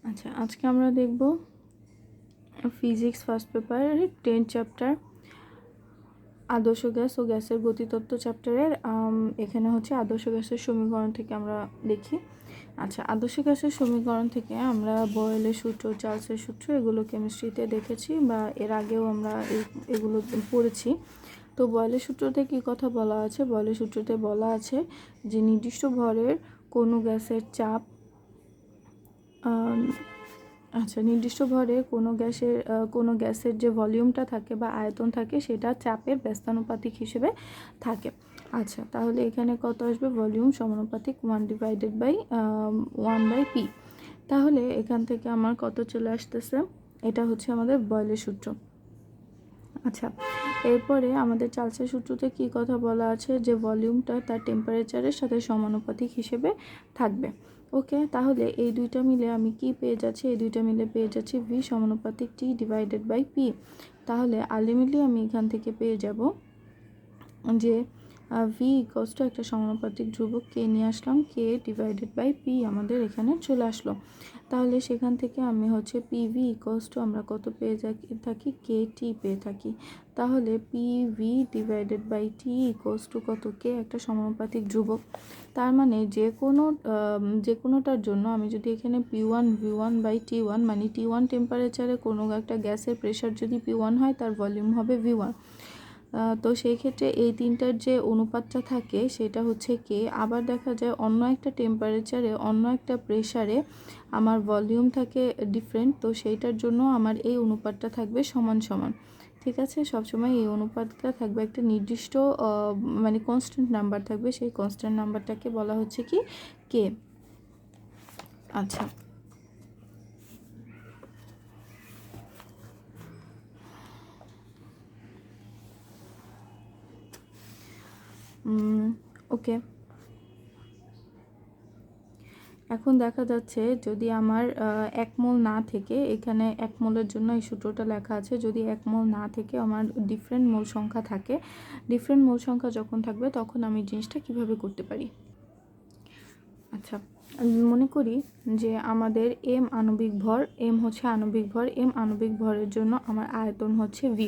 আচ্ছা, আজকে আমরা দেখব ফিজিক্স ফার্স্ট পেপারের 10 চ্যাপ্টার আদর্শ গ্যাস ও গ্যাসের গতিতত্ত্ব চ্যাপ্টারের এখানে হচ্ছে আদর্শ গ্যাসের সমীকরণ থেকে আমরা দেখি। আচ্ছা, আদর্শ গ্যাসের সমীকরণ থেকে আমরা বয়েলের সূত্র, চার্লসের সূত্র এগুলো কেমিস্ট্রিতে দেখেছি বা এর আগেও আমরা এগুলো পড়েছি। তো বয়েলের সূত্রতে কী কথা বলা আছে? বয়েলের সূত্রতে বলা আছে যে নির্দিষ্ট ভরের কোনো গ্যাসের চাপ নির্দিষ্ট ভরে কোনো গ্যাসের যে ভলিউমটা থাকে বা আয়তন থাকে সেটা চাপের ব্যস্তানুপাতিক হিসেবে থাকে। আচ্ছা, তাহলে এখানে কত আসবে? ভলিউম সমানুপাতিক 1/P। তাহলে এখান থেকে আমার কত চলে আসতেছে? এটা হচ্ছে আমাদের বয়েলের সূত্র। আচ্ছা, এরপরে আমাদের চার্লসের সূত্রতে কী কথা বলা আছে? যে ভলিউমটা তার টেম্পারেচারের সাথে সমানুপাতিক হিসেবে থাকবে। ওকে, তাহলে এই দুইটা মিলে আমি কি পেয়ে যাচ্ছি? এই দুইটা মিলে পেয়ে যাচ্ছি V সমানুপাতিক T/P। তাহলে আলটিমেটলি আমি এখান থেকে পেয়ে যাব যে V ইকুয়ালস টু একটা সমানুপাতিক ধ্রুবক K নিয়ে আসলাম, K/P আমাদের এখানে চলে আসলো। তাহলে সেখান থেকে আমি হচ্ছে PV ইকুয়ালস টু আমরা কত পেয়ে থাকি? KT পেয়ে থাকি। তাহলে PV/T ইকুয়ালস টু কত? K একটা সমানুপাতিক ধ্রুবক। তার মানে যে কোনোটার জন্য আমি যদি এখানে P1 V1/T1 মানে T1 টেম্পারেচারে কোনো একটা গ্যাসের প্রেশার যদি P1 হয় তার ভলিউম হবে V1। তো সেই ক্ষেত্রে এই তিনটার যে অনুপাতটা থাকে সেটা হচ্ছে K। আবার দেখা যায় অন্য একটা টেম্পারেচারে অন্য একটা প্রেশারে আমার ভলিউম থাকে ডিফারেন্ট, তো সেইটার জন্য আমার এই অনুপাতটা থাকবে সমান সমান। ঠিক আছে, সবসময় এই অনুপাতটা থাকবে একটা নির্দিষ্ট মানে কনস্ট্যান্ট নাম্বার থাকবে, সেই কনস্ট্যান্ট নাম্বারটাকে বলা হচ্ছে কি? K। আচ্ছা, ওকে, এখন দেখা যাচ্ছে যদি আমার 1 মোল না থেকে, এখানে 1 মোলের জন্য এই সূত্রটা লেখা আছে, যদি 1 মোল না থেকে আমার ডিফারেন্ট মোল সংখ্যা থাকে, ডিফারেন্ট মোল সংখ্যা যখন থাকবে তখন আমি জিনিসটা কিভাবে করতে পারি? আচ্ছা, মনে করি যে আমাদের M আণবিক ভর, M হচ্ছে আণবিক ভর, M আণবিক ভরের জন্য আমার আয়তন হচ্ছে V।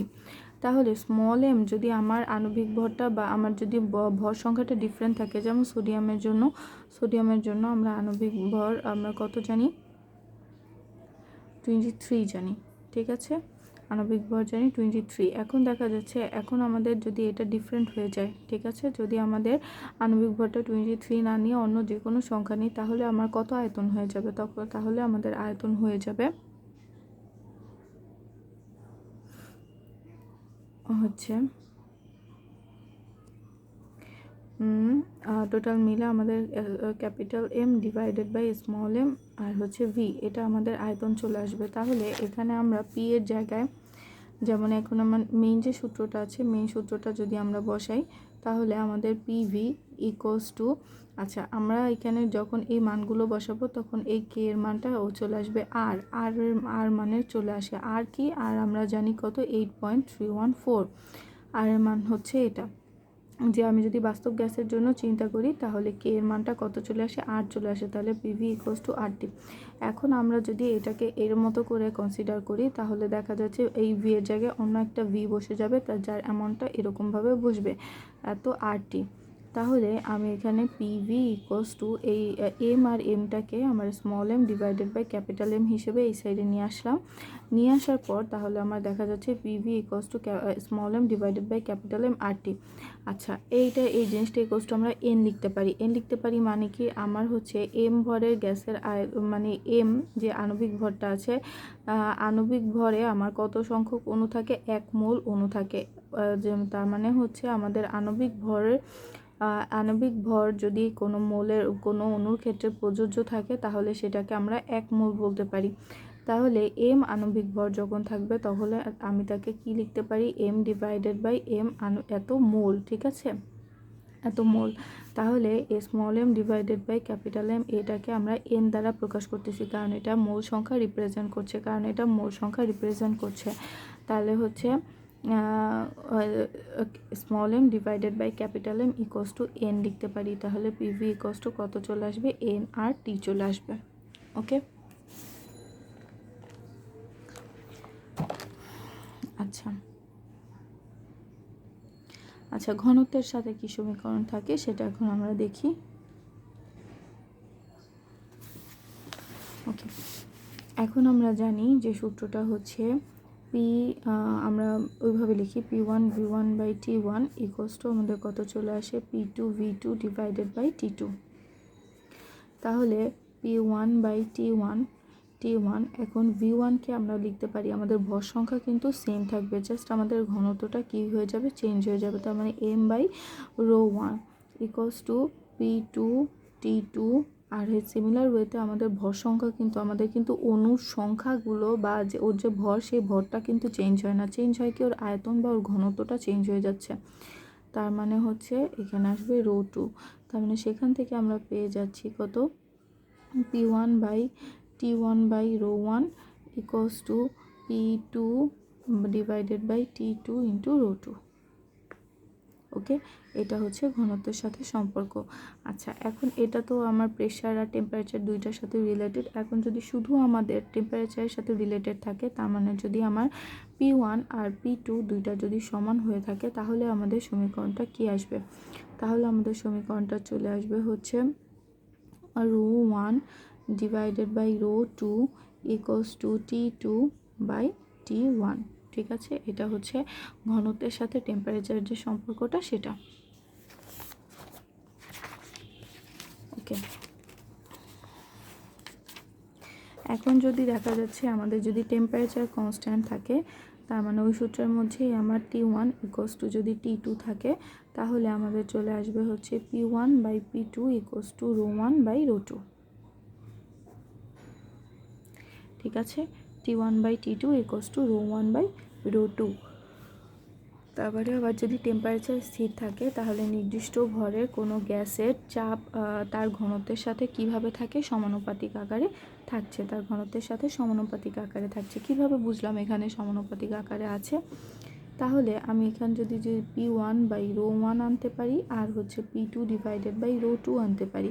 তাহলে স্মল m যদি আমার আণবিক ভরটা বা আমার যদি ভর সংখ্যাটা ডিফারেন্ট থাকে, যেমন সোডিয়ামের জন্য আমরা আণবিক ভর আমরা কত জানি? 23 জানি। ঠিক আছে, আণবিক ভর জানি 23। এখন দেখা যাচ্ছে এখন আমাদের যদি এটা ডিফারেন্ট হয়ে যায়, ঠিক আছে, যদি আমাদের আণবিক ভরটা 23 না নিয়ে অন্য যে কোনো সংখ্যা নিই, তাহলে আমার কত আয়তন হয়ে যাবে? তাহলে আমাদের আয়তন হয়ে যাবে হচ্ছে টোটাল মিলে আমাদের ক্যাপিটাল M/স্মল m আর হচ্ছে V, এটা আমাদের আয়তন চলে আসবে। তাহলে এখানে আমরা P এর জায়গায়, যেমন এখন আমার মেইন যে সূত্রটা আছে, মেইন সূত্রটা যদি আমরা বসাই তাহলে আমাদের PV ইকুয়ালস টু, আচ্ছা আমরা এখানে যখন এই মানগুলো বসাবো তখন এই K এর মানটা চলে আসবে আর মানের চলে আসে আর কি, আর আমরা জানি কত? 8.314। আর এর মান হচ্ছে এটা। যে আমি যদি বাস্তব গ্যাসের জন্য চিন্তা করি তাহলে K এর মানটা কত চলে আসে? 8 চলে আসে। তাহলে PV ইকুয়ালস টু RT। এখন আমরা যদি এটাকে এর মতো করে কনসিডার করি তাহলে দেখা যাচ্ছে এই V এর জায়গায় অন্য একটা V বসে যাবে, যার অ্যামাউন্টটা এরকমভাবে বসবে, এত RT। তাহলে আমি এখানে PV ইকুয়ালস টু এই M আর Mটাকে আমার স্মল m/M হিসেবে এই সাইডে নিয়ে আসলাম। নিয়ে আসার পর তাহলে আমার দেখা যাচ্ছে PV equals to small m/M RT। আচ্ছা, এই জিনিসটা ইকুয়ালস টু আমরা N লিখতে পারি। N লিখতে পারি মানে কি? আমার হচ্ছে M ভরের গ্যাসের মানে M যে আণবিক ভরটা আছে, আণবিক ভরে আমার কত সংখ্যক অণু থাকে? 1 মোল অণু থাকে। তার মানে হচ্ছে আমাদের আণবিক ভর যদি কোনো অণুর ক্ষেত্রে প্রযোজ্য থাকে তাহলে সেটাকে আমরা 1 মোল বলতে পারি। তাহলে M আণবিক ভর যখন থাকবে তাহলে আমি তাকে কি লিখতে পারি? M/M এত মোল। ঠিক আছে, এত মোল। তাহলে স্মল m/M এটাকে আমরা N দ্বারা প্রকাশ করতেছি, কারণ এটা মোল সংখ্যা রিপ্রেজেন্ট করছে। তাহলে হচ্ছে small m/M equals to N লিখতে পারি। তাহলে PV ইকুয়ালস টু কত চলে আসবে? N আর T চলে আসবে। ওকে। আচ্ছা আচ্ছা, ঘনত্বের সাথে কি সমীকরণ থাকে সেটা এখন আমরা দেখি। ওকে, এখন আমরা জানি যে সূত্রটা হচ্ছে পি, আমরা ওইভাবে লিখি P1V1/T1 ইকুয়ালস টু আমাদের কত চলে আসে P2V2 ডিভাইডেড বাই T2। তাহলে P1/T1 এখন V1কে আমরা লিখতে পারি, আমাদের ভর সংখ্যা কিন্তু সেম থাকবে, জাস্ট আমাদের ঘনত্বটা কি হয়ে যাবে, চেঞ্জ হয়ে যাবে। তার মানে m/ρ1 equals to P2T2। Are similar ওয়েতে আমাদের ভর সংখ্যা কিন্তু আমাদের কিন্তু অণুর সংখ্যাগুলো বা যে ওর যে ভর, সেই ভরটা কিন্তু চেঞ্জ হয় না, চেঞ্জ হয় কি ওর আয়তন বা ওর ঘনত্বটা চেঞ্জ হয়ে যাচ্ছে। তার মানে হচ্ছে এখানে আসবে ρ2। তার মানে সেখান থেকে আমরা পেয়ে যাচ্ছি কত, P1/T1/ρ1 equals to P2 divided by T2 into ρ2। Okay, এটা হচ্ছে ঘনত্বের সাথে সম্পর্ক। আচ্ছা, এখন এটা তো আমার প্রেশার আর টেম্পারেচার দুইটার সাথে রিলেটেড। এখন যদি শুধু আমাদের টেম্পারেচারের সাথে রিলেটেড থাকে, তার মানে যদি আমার P1 আর P2 দুইটা যদি সমান হয়ে থাকে, তাহলে আমাদের সমীকরণটা কি আসবে? তাহলে আমাদের সমীকরণটা চলে আসবে হচ্ছে ρ1 divided by ρ2 equals to T2/T1। ঠিক আছে, এটা হচ্ছে ঘনত্বের সাথে টেম্পারেচারের যে সম্পর্কটা সেটা। ওকে, এখন যদি দেখা যাচ্ছে আমাদের যদি টেম্পারেচার কনস্ট্যান্ট থাকে, তার মানে ওই সূত্রের মধ্যেই আমার T1 ইকুয়ালস টু যদি T2 থাকে, তাহলে আমাদের চলে আসবে হচ্ছে P1/P2 ইকুয়ালস টু ρ1/ρ2। ঠিক আছে, T1/T2 ইকুয়ালস টু ρ1/ρ2। তারপরে আবার যদি টেম্পারেচার স্থির থাকে, তাহলে নির্দিষ্ট ভরের কোনো গ্যাসের চাপ তার ঘনত্বের সাথে কিভাবে থাকে, সমানুপাতিক আকারে থাকছে, তার ঘনত্বের সাথে সমানুপাতিক আকারে থাকছে। কিভাবে বুঝলাম এখানে সমানুপাতিক আকারে আছে? তাহলে আমি এখানে যদি P1/ρ1 আনতে পারি আর হচ্ছে P2 ডিভাইডেড বাই ρ2 আনতে পারি,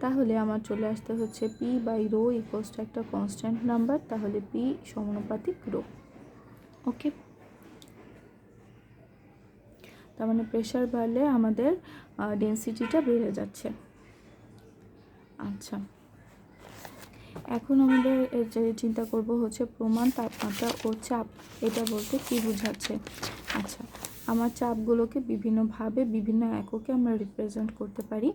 তাহলে আমার চলে আসতে হচ্ছে P/ρ ইকুয়ালস টু একটা কনস্ট্যান্ট নাম্বার, তাহলে P সমানুপাতিক ρ। ওকে, তার মানে প্রেশার বাড়লে আমাদের ডেনসিটিটা বেড়ে যাচ্ছে। আচ্ছা, এখন আমাদের যে চিন্তা করব হচ্ছে প্রমাণ, তাপমাত্রা ও চাপ, এটা বলতে কি বোঝাচ্ছে। আচ্ছা, আমার চাপগুলোকে বিভিন্নভাবে বিভিন্ন এককে আমরা রিপ্রেজেন্ট করতে পারি।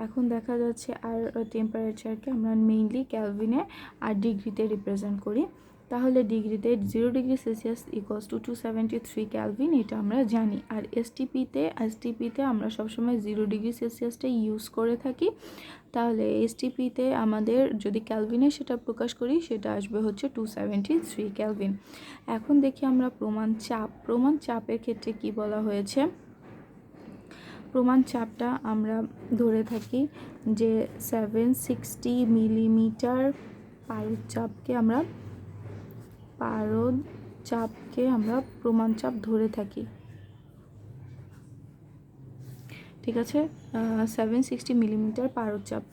এখন দেখা যাচ্ছে আর টেম্পারেচারকে আমরা মেইনলি ক্যালভিনে আর ডিগ্রিতে রিপ্রেজেন্ট করি। তাহলে ডিগ্রিতে 0 degree Celsius equals to 273 kelvin, এটা আমরা জানি। আর এসটিপিতে আমরা সবসময় 0 ডিগ্রি সেলসিয়াসটাই ইউজ করে থাকি। তাহলে এসটিপিতে আমাদের যদি ক্যালভিনে সেটা প্রকাশ করি, সেটা আসবে হচ্ছে 273 ক্যালভিন। এখন দেখি আমরা প্রমাণ চাপের ক্ষেত্রে কি বলা হয়েছে। প্রমাণ চাপটা আমরা ধরে থাকি যে 760 মিলিমিটার পারদ চাপকে আমরা প্রমাণ চাপ ধরে থাকি। ঠিক আছে, 760 মিলিমিটার পারদ চাপ।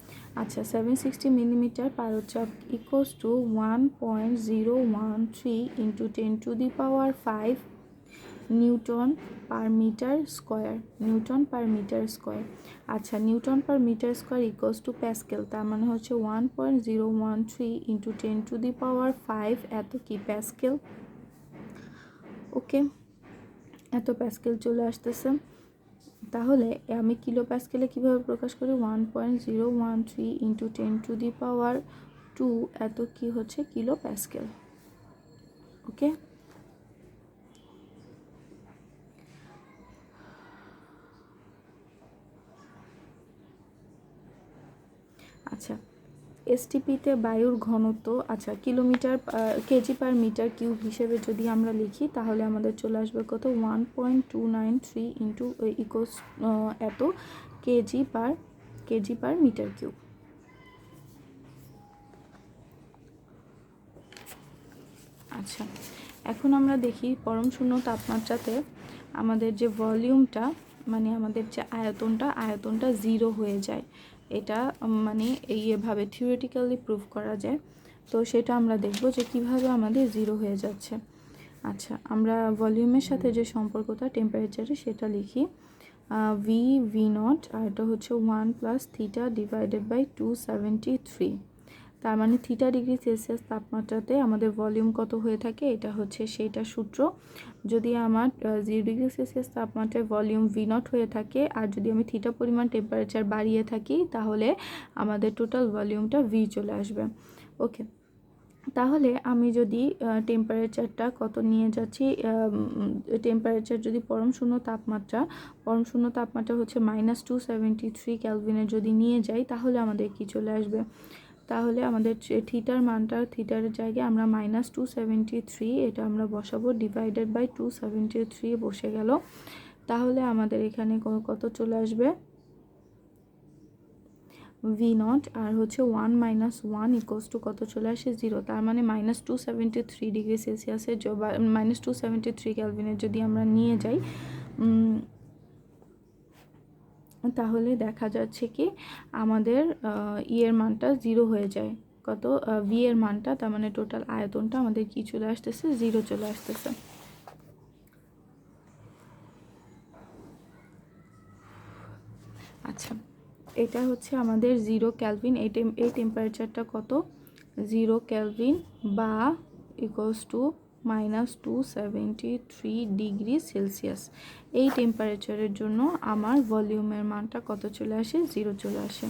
আচ্ছা, 760 মিলিমিটার পারদ চাপ equals to 1.013 into 10⁵ newton per metre square. আচ্ছা, newton per metre square equals to pascal, তার মানে হচ্ছে 1.013 ইন্টু 10⁵ এত কি প্যাসকেল। ওকে, এত প্যাসকেল চলে আসতেছে। তাহলে আমি কিলো প্যাসকেলে কীভাবে প্রকাশ করি, 1.013 ইন্টু 10⁻², এত কি হচ্ছে কিলো প্যাসকেল। ওকে, আচ্ছা, এসটিপিতে বায়ুর ঘনত্ব, আচ্ছা কেজি পার মিটার কিউব হিসেবে যদি আমরা লিখি, তাহলে আমাদের চলে আসবে কত, 1.293 ইন্টু ইকুয়ালস এত কেজি পার মিটার কিউব। আচ্ছা, এখন আমরা দেখি পরম শূন্য তাপমাত্রাতে আমাদের যে ভলিউমটা, মানে আমাদের যে আয়তনটা 0 হয়ে যায়। এটা মানে এইভাবে থিওরিটিক্যালি প্রুভ করা যায়। তো সেটা আমরা দেখব যে কিভাবে আমাদের 0 হয়ে যাচ্ছে। আচ্ছা, আমরা ভলিউমের সাথে যে সম্পর্কটা টেম্পারেচারে সেটা লিখি। ভি নট, আর এটা হচ্ছে 1 + থিটা ডিভাইডেড বাই 273। তার মানে থিটা ডিগ্রি সেলসিয়াস তাপমাত্রাতে আমাদের ভলিউম কত হয়ে থাকে, এটা হচ্ছে সেইটা সূত্র। যদি আমার 0 ডিগ্রি সেলসিয়াস তাপমাত্রায় ভলিউম ভি নট হয়ে থাকে, আর যদি আমি থিটা পরিমাণ টেম্পারেচার বাড়িয়ে থাকি, তাহলে আমাদের টোটাল ভলিউমটা ভি চলে আসবে। ওকে, তাহলে আমি যদি টেম্পারেচারটা কত নিয়ে যাচ্ছি, টেম্পারেচার যদি পরম শূন্য তাপমাত্রা হচ্ছে -273 কেলভিনের যদি নিয়ে যাই, তাহলে আমাদের কি চলে আসবে, তাহলে আমাদের থিটার মানটা, থিটার জায়গায় আমরা -273 এটা আমরা বসাবো, ডিভাইডেড বাই 273 বসে গেল। তাহলে আমাদের এখানে কত চলে আসবে, ভি নট আর হচ্ছে 1 - 1 = কত চলে আসে, 0। তার মানে -273 ডিগ্রি সেলসিয়াসের -273 কেলভিনের যদি আমরা নিয়ে যাই, তাহলে দেখা যাচ্ছে কি আমাদের এর মানটা 0 হয়ে যায়। কত, ভি এর মানটা, তার মানে টোটাল আয়তনটা আমাদের কি চলে আসতেছে, 0 চলে আসতেছে। আচ্ছা, এটা হচ্ছে আমাদের 0 কেলভিন। এই টেম্পারেচারটা কত, 0 কেলভিন বা -273 ডিগ্রি সেলসিয়াস। এই টেম্পারেচারের জন্য আমার ভলিউমের মানটা কত চলে আসে, 0 চলে আসে।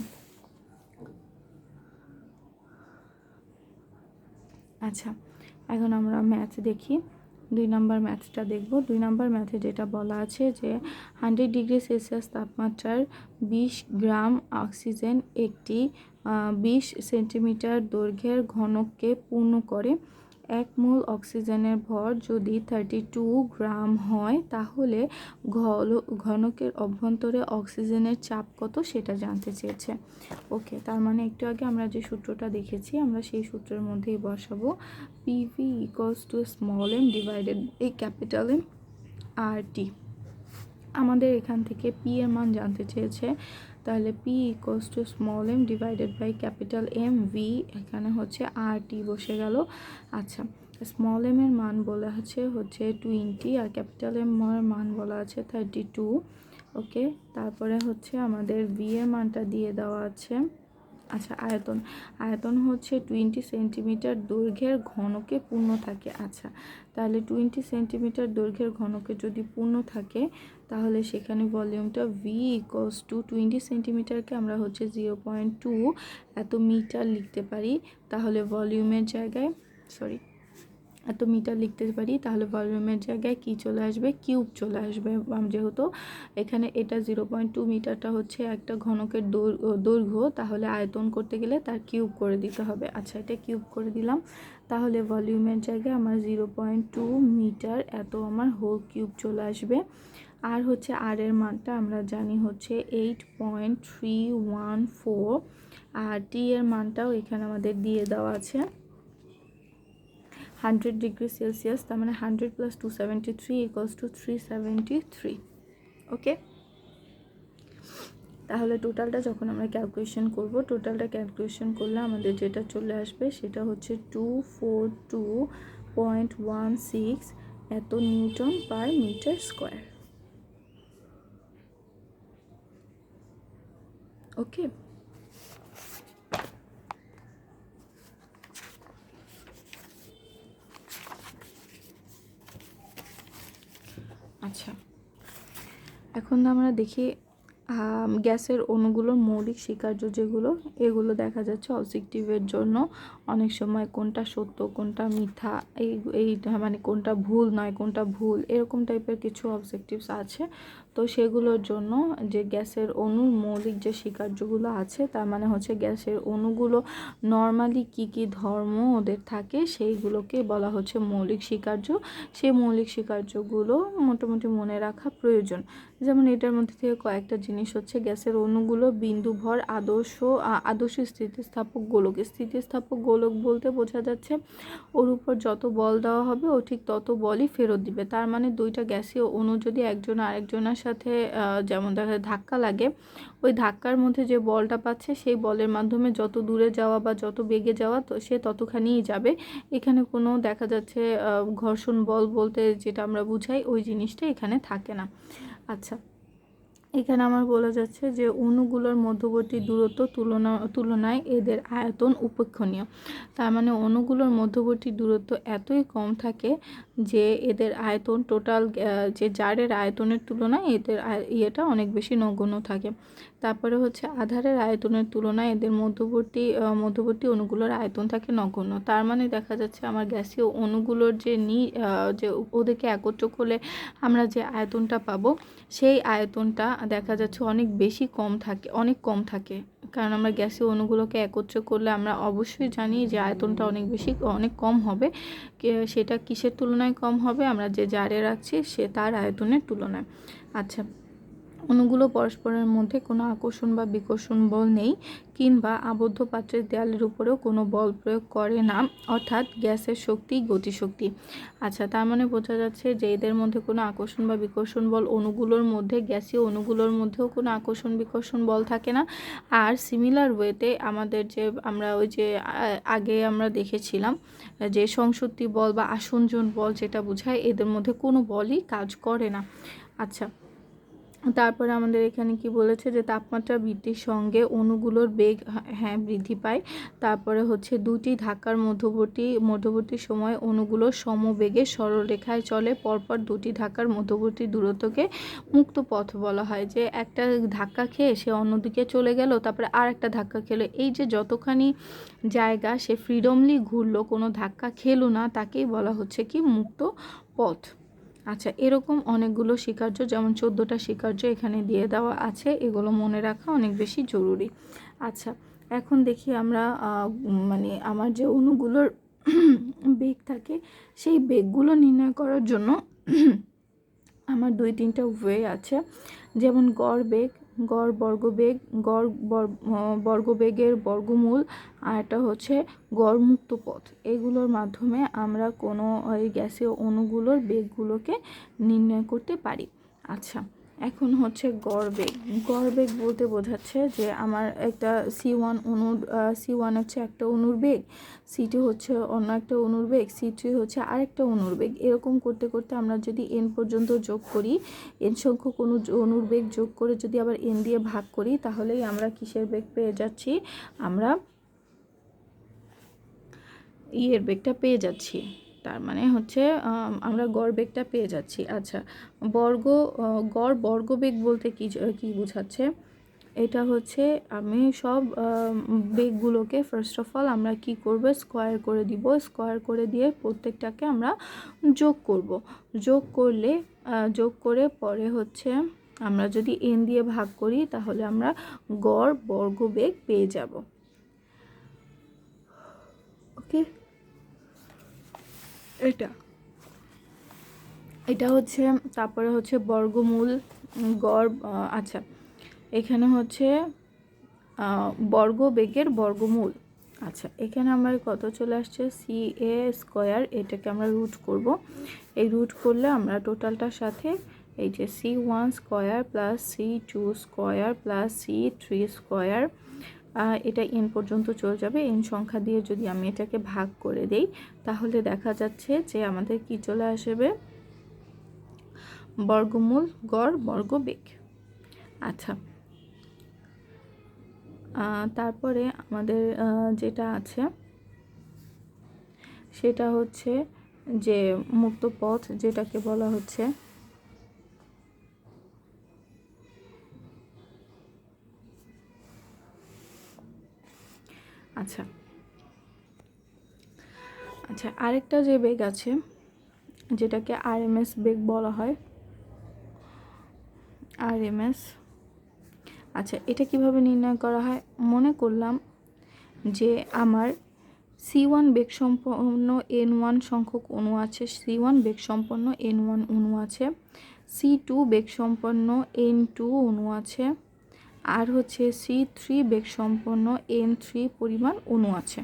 আচ্ছা, এখন আমরা ম্যাথ দেখি। 2 নম্বর ম্যাথটা দেখব। 2 নম্বর ম্যাথে যেটা বলা আছে যে 100 ডিগ্রি সেলসিয়াস তাপমাত্রার 20 গ্রাম অক্সিজেন একটি 20 সেন্টিমিটার দৈর্ঘ্যের ঘনককে পূর্ণ করে। 1 মোল অক্সিজেনের ভর যদি 32 গ্রাম হয়, তাহলে ঘনকের অভ্যন্তরে অক্সিজেনের চাপ কত সেটা জানতে চেয়েছে। ওকে, তার মানে একটু আগে আমরা যে সূত্রটা দেখেছি, আমরা সেই সূত্রের মধ্যেই বসাবো। পিভি = স্মল এম ডিভাইডেড এই ক্যাপিটাল এম আর টি। আমাদের এখান থেকে পি এর মান জানতে চেয়েছে, তাহলে P = small M divided by capital M V, এখানে হচ্ছে আর টি বসে গেল। আচ্ছা, স্মল এম এর মান বলা হচ্ছে 20 আর ক্যাপিটাল এম এর মান বলা আছে 32। ওকে, তারপরে হচ্ছে আমাদের ভি এর মানটা দিয়ে দেওয়া আছে। আচ্ছা, আয়তন হচ্ছে 20 সেন্টিমিটার দৈর্ঘ্যের ঘনকে পূর্ণ থাকে। আচ্ছা, তাহলে 20 সেন্টিমিটার দৈর্ঘ্যের ঘনকে যদি পূর্ণ থাকে, তাহলে সেখানে ভলিউমটা ভি = 20 সেন্টিমিটারকে আমরা হচ্ছে 0.2 এত মিটার লিখতে পারি। তাহলে ভলিউমের জায়গায় এত মিটার লিখতে পারি, তাহলে ভলিউমের জায়গায় কি চলে আসবে, কিউব চলে আসবে। যেহেতু এখানে এটা 0.2 মিটারটা হচ্ছে একটা ঘনকের দৈর্ঘ্য, তাহলে আয়তন করতে গেলে তার কিউব করে দিতে হবে। আচ্ছা, এটা কিউব করে দিলাম, তাহলে ভলিউমের জায়গায় আমার 0.2 মিটার এত আমার হোল কিউব চলে আসবে। আর হচ্ছে আর এর মানটা আমরা জানি হচ্ছে 8.314, আর টি এর মানটাও এখানে আমাদের দিয়ে দেওয়া আছে 100 ডিগ্রি সেলসিয়াস। তার মানে 100 + 273 = 373। ওকে, তাহলে টোটালটা যখন আমরা ক্যালকুলেশন করব, করলে আমাদের যেটা চলে আসবে সেটা হচ্ছে 242.16 এত নিউটন পার মিটার স্কোয়ার। ওকে, আচ্ছা, এখন আমরা দেখি গ্যাসের অণুগুলোর মৌলিক স্বীকার্য যেগুলো, এগুলো দেখা যাচ্ছে অবজেক্টিভের জন্য অনেক সময় কোনটা সত্য কোনটা মিথ্যা, এই মানে কোনটা ভুল নয় কোনটা ভুল, এরকম টাইপের কিছু অবজেক্টিভস আছে। তো সেগুলোর জন্য যে গ্যাসের অণুর মৌলিক যে স্বীকার্যগুলো আছে, তার মানে হচ্ছে গ্যাসের অণুগুলো নর্মালি কি ধর্ম ওদের থাকে, সেইগুলোকে বলা হচ্ছে মৌলিক স্বীকার্য। সেই মৌলিক স্বীকার্যগুলো মোটামুটি মনে রাখা প্রয়োজন। যেমন এটার মধ্যে থেকে কয়েকটা জিনিস হচ্ছে, গ্যাসের অণুগুলো বিন্দু ভর আদর্শ স্থিতিস্থাপক গোলক বলতে বোঝা যাচ্ছে ওর উপর যত বল দেওয়া হবে ও ঠিক তত বলই ফেরত দিবে। তার মানে দুইটা গ্যাসীয় অণু যদি একজন আরেকজনের সাথে যেমন দেখা ধাক্কা লাগে, ওই ধাক্কার মধ্যে যে বলটা পাচ্ছে সেই বলের মাধ্যমে যত দূরে যাওয়া বা যত বেগে যাওয়া তো সে ততখানিই যাবে। এখানে কোনো দেখা যাচ্ছে ঘর্ষণ বল বলতে যেটা আমরা বুঝাই ওই জিনিসটা এখানে থাকে না। আচ্ছা, এখানে আমার বলা যাচ্ছে যে অণুগুলোর মধ্যবর্তী দূরত্ব তুলনায় এদের আয়তন উপেক্ষণীয়। তার মানে অণুগুলোর মধ্যবর্তী দূরত্ব এতই কম থাকে যে এদের আয়তন টোটাল যে জারের আয়তনের তুলনায় এদের ইয়েটা অনেক বেশি নগণ্য থাকে। তারপরে হচ্ছে আধারের আয়তনের তুলনায় এদের মধ্যবর্তী অণুগুলোর আয়তন থাকে নগণ্য। তার মানে দেখা যাচ্ছে আমার গ্যাসীয় অণুগুলোর যে ওদেরকে একত্র করলে আমরা যে আয়তনটা পাবো সেই আয়তনটা দেখা যাচ্ছে অনেক কম থাকে। কারণ আমরা গ্যাসীয় অণুগুলোকে একত্র করলে আমরা অবশ্যই জানি যে আয়তনটা অনেক কম হবে। সেটা কিসের তুলনায় কম হবে? আমরা যে জারে রাখছি তার আয়তনের তুলনায়। আচ্ছা, অণুগুলো পরস্পরের মধ্যে কোনো আকর্ষণ বা বিকর্ষণ বল নেই, কিংবা আবদ্ধ পাত্রের দেয়ালের উপরেও কোনো বল প্রয়োগ করে না, অর্থাৎ গ্যাসের শক্তি গতিশক্তি। আচ্ছা, তার মানে বোঝা যাচ্ছে যে এদের মধ্যে কোনো আকর্ষণ বা বিকর্ষণ বল অণুগুলোর মধ্যে, গ্যাসীয় অণুগুলোর মধ্যেও কোনো আকর্ষণ বিকর্ষণ বল থাকে না। আর সিমিলার ওয়েতে আমরা ওই যে আগে আমরা দেখেছিলাম যে সংসক্তি বল বা আসঞ্জন বল যেটা বোঝায়, এদের মধ্যে কোনো বলই কাজ করে না। আচ্ছা, তারপরে আমাদের এখানে কি বলেছে যে তাপমাত্রা বৃদ্ধির সঙ্গে অণুগুলোর বেগ বৃদ্ধি পায়। তারপরে হচ্ছে দুটি ধাক্কার মধ্যবর্তী সময় অণুগুলো সমবেগে সরলরেখায় চলে। পরপর দুটি ধাক্কার মধ্যবর্তী দূরত্বকে মুক্ত পথ বলা হয়। যে একটা ধাক্কা খেয়ে সে অন্যদিকে চলে গেল, তারপরে আর একটা ধাক্কা খেলো, এই যে যতখানি জায়গা সে ফ্রিডমলি ঘুরলো, কোনো ধাক্কা খেলো না, তাকেই বলা হচ্ছে কি মুক্ত পথ। আচ্ছা, এরকম অনেকগুলো স্বীকার্য, যেমন 14টা স্বীকার্য এখানে দিয়ে দেওয়া আছে, এগুলো মনে রাখা অনেক বেশি জরুরি। আচ্ছা, এখন দেখি আমরা মানে আমার যে অণুগুলোর বেগ থাকে সেই বেগগুলো নির্ণয় করার জন্য আমার 2-3টা ওয়ে আছে। যেমন গড় বেগ, গড় বর্গবেগ, গড় বর্গবেগের বর্গমূল, আর একটা হচ্ছে গড় মুক্ত পথ। এগুলোর মাধ্যমে আমরা কোনো ওই গ্যাসীয় অণুগুলোর বেগগুলোকে নির্ণয় করতে পারি। আচ্ছা, এখন হচ্ছে গড় বেগ বলতে বোঝাচ্ছে যে আমার একটা C1 হচ্ছে একটা অণুর বেগ, C2 হচ্ছে অন্য একটা অণুর বেগ, C3 হচ্ছে আরেকটা অণুর বেগ। এরকম করতে করতে আমরা যদি n পর্যন্ত যোগ করি, n সংখ্যক অণুর বেগ যোগ করে যদি আবার n দিয়ে ভাগ করি, তাহলেই আমরা কিসের বেগ পেয়ে যাচ্ছি? আমরা এর বেগটা পেয়ে যাচ্ছি। তার মানে হচ্ছে আমরা গড় বেগটা পেয়ে যাচ্ছি। আচ্ছা, গড় বর্গবেগ বলতে কি বোঝাচ্ছে? এটা হচ্ছে আমি সব বেগগুলোকে ফার্স্ট অফ অল আমরা কি করব, স্কোয়ার করে দিব। স্কোয়ার করে দিয়ে প্রত্যেকটাকে আমরা যোগ করব। যোগ করে পরে হচ্ছে আমরা যদি n দিয়ে ভাগ করি, তাহলে আমরা গড় বর্গবেগ পেয়ে যাব। ওকে, এটা হচ্ছে, তারপরে হচ্ছে বর্গমূল, গড়। আচ্ছা, এখানে হচ্ছে বর্গবেগের বর্গমূল। আচ্ছা, এখানে আমার কত চলে আসছে? CA স্কোয়ার, এটাকে আমরা রুট করব। এই রুট করলে আমরা টোটালটার সাথে এই যে C1 square plus C2 square plus C3 square, এটা n পর্যন্ত চলে যাবে। n সংখ্যা দিয়ে যদি আমি এটাকে ভাগ করে দেই, তাহলে দেখা যাচ্ছে যে আমাদের কি চলে আসবে? বর্গমূল গড় বর্গবেগ। আচ্ছা, তারপরে আমাদের যেটা আছে সেটা হচ্ছে যে মুক্ত পথ, যেটাকে বলা হচ্ছে আচ্ছা, আরেকটা যে বেগ আছে যেটাকে RMS বেগ বলা হয়, RMS। আচ্ছা, এটা কিভাবে নির্ণয় করা হয়? মনে করলাম যে আমার C1 বেগ সম্পন্ন N1 সংখ্যক অণু আছে, C1 বেগ সম্পন্ন N1 অণু আছে, C2 বেগ সম্পন্ন N2 অণু আছে, আর হচ্ছে C3 বেগ সম্পন্ন N3 পরিমাণ অণু আছে।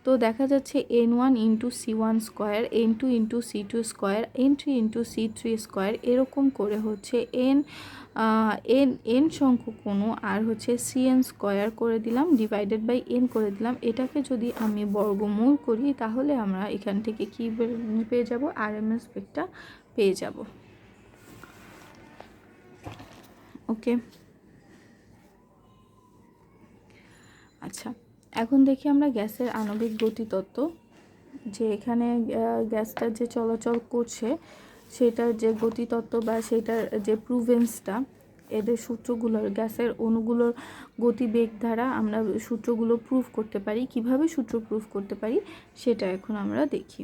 তো দেখা যাচ্ছে n1 into c1 square, n2 into c2 square, n3 into c3 square, এরকম করে হচ্ছে n সংখ্যক অণু আর হচ্ছে cn স্কোয়ার করে দিলাম, ডিভাইডেড বাই n করে দিলাম। এটাকে যদি আমি বর্গমূল করি তাহলে আমরা এখান থেকে কি পেয়ে যাব, আরএমএস বেগটা পেয়ে যাব। ওকে, আচ্ছা এখন দেখি আমরা গ্যাসের আণবিক গতিতত্ত্ব, যে এখানে গ্যাসটা যে চলাচল করছে সেটার যে গতিতত্ত্ব বা সেটার যে প্রুভেন্সটা, এদের সূত্রগুলোর, গ্যাসের অণুগুলোর গতিবেগ দ্বারা আমরা সূত্রগুলো প্রুভ করতে পারি। কিভাবে সূত্র প্রুভ করতে পারি সেটা এখন আমরা দেখি।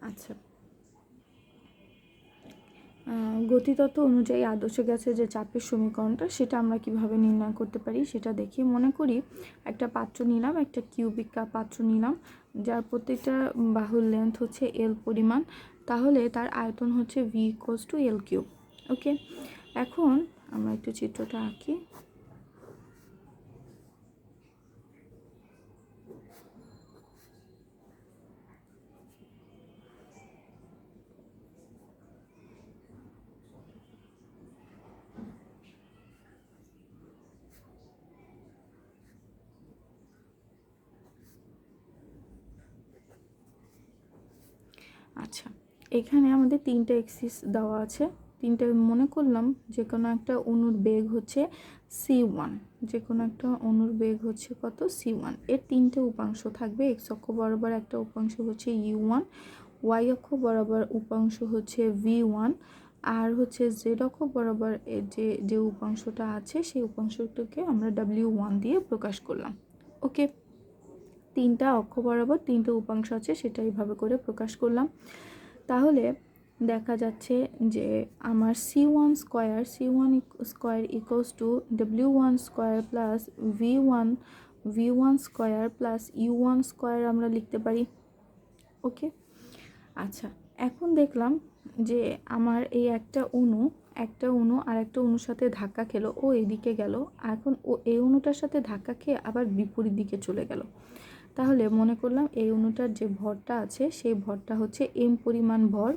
আচ্ছা, গতিতত্ত্ব অনুযায়ী আদর্শ গ্যাসের যে চাপের সমীকরণটা সেটা আমরা কিভাবে নির্ণয় করতে পারি সেটা দেখি। মনে করি একটা পাত্র নিলাম, একটা কিউবিক পাত্র নিলাম, যার প্রত্যেকটা বাহুর লেন্থ হচ্ছে এল পরিমাণ, তাহলে তার আয়তন হচ্ছে V equals to L cube. Okay, এখন আমরা একটু চিত্রটা আঁকি। আচ্ছা, এখানে আমাদের তিনটে এক্সিস দেওয়া আছে, তিনটে মনে করলাম যে কোনো একটা অণুর বেগ হচ্ছে c1, যে কোনো একটা অণুর বেগ হচ্ছে কত, c1। এর তিনটে উপাংশ থাকবে, এক্স অক্ষ বরাবর একটা উপাংশ হচ্ছে u1, ওয়াই অক্ষ বরাবর উপাংশ হচ্ছে v1, আর হচ্ছে জেড অক্ষ বরাবর যে উপাংশটা আছে সেই উপাংশটাকে আমরা w1 দিয়ে প্রকাশ করলাম। ওকে, তিনটা অক্ষ বরাবর তিনটে উপাংশ আছে, সেটা এইভাবে করে প্রকাশ করলাম। তাহলে দেখা যাচ্ছে যে আমার c1 square equals two w1 square plus v1 square plus u1 square আমরা লিখতে পারি। ওকে, আচ্ছা এখন দেখলাম যে আমার এই একটা অণু আর একটা অণুর সাথে ধাক্কা খেলো, ও এদিকে গেল, এখন ও এই অণুটার সাথে ধাক্কা খেয়ে আবার বিপরীত দিকে চলে গেল। তাহলে মনে করলাম এই অণুটার যে ভরটা আছে সেই ভরটা হচ্ছে এম পরিমাণ ভর,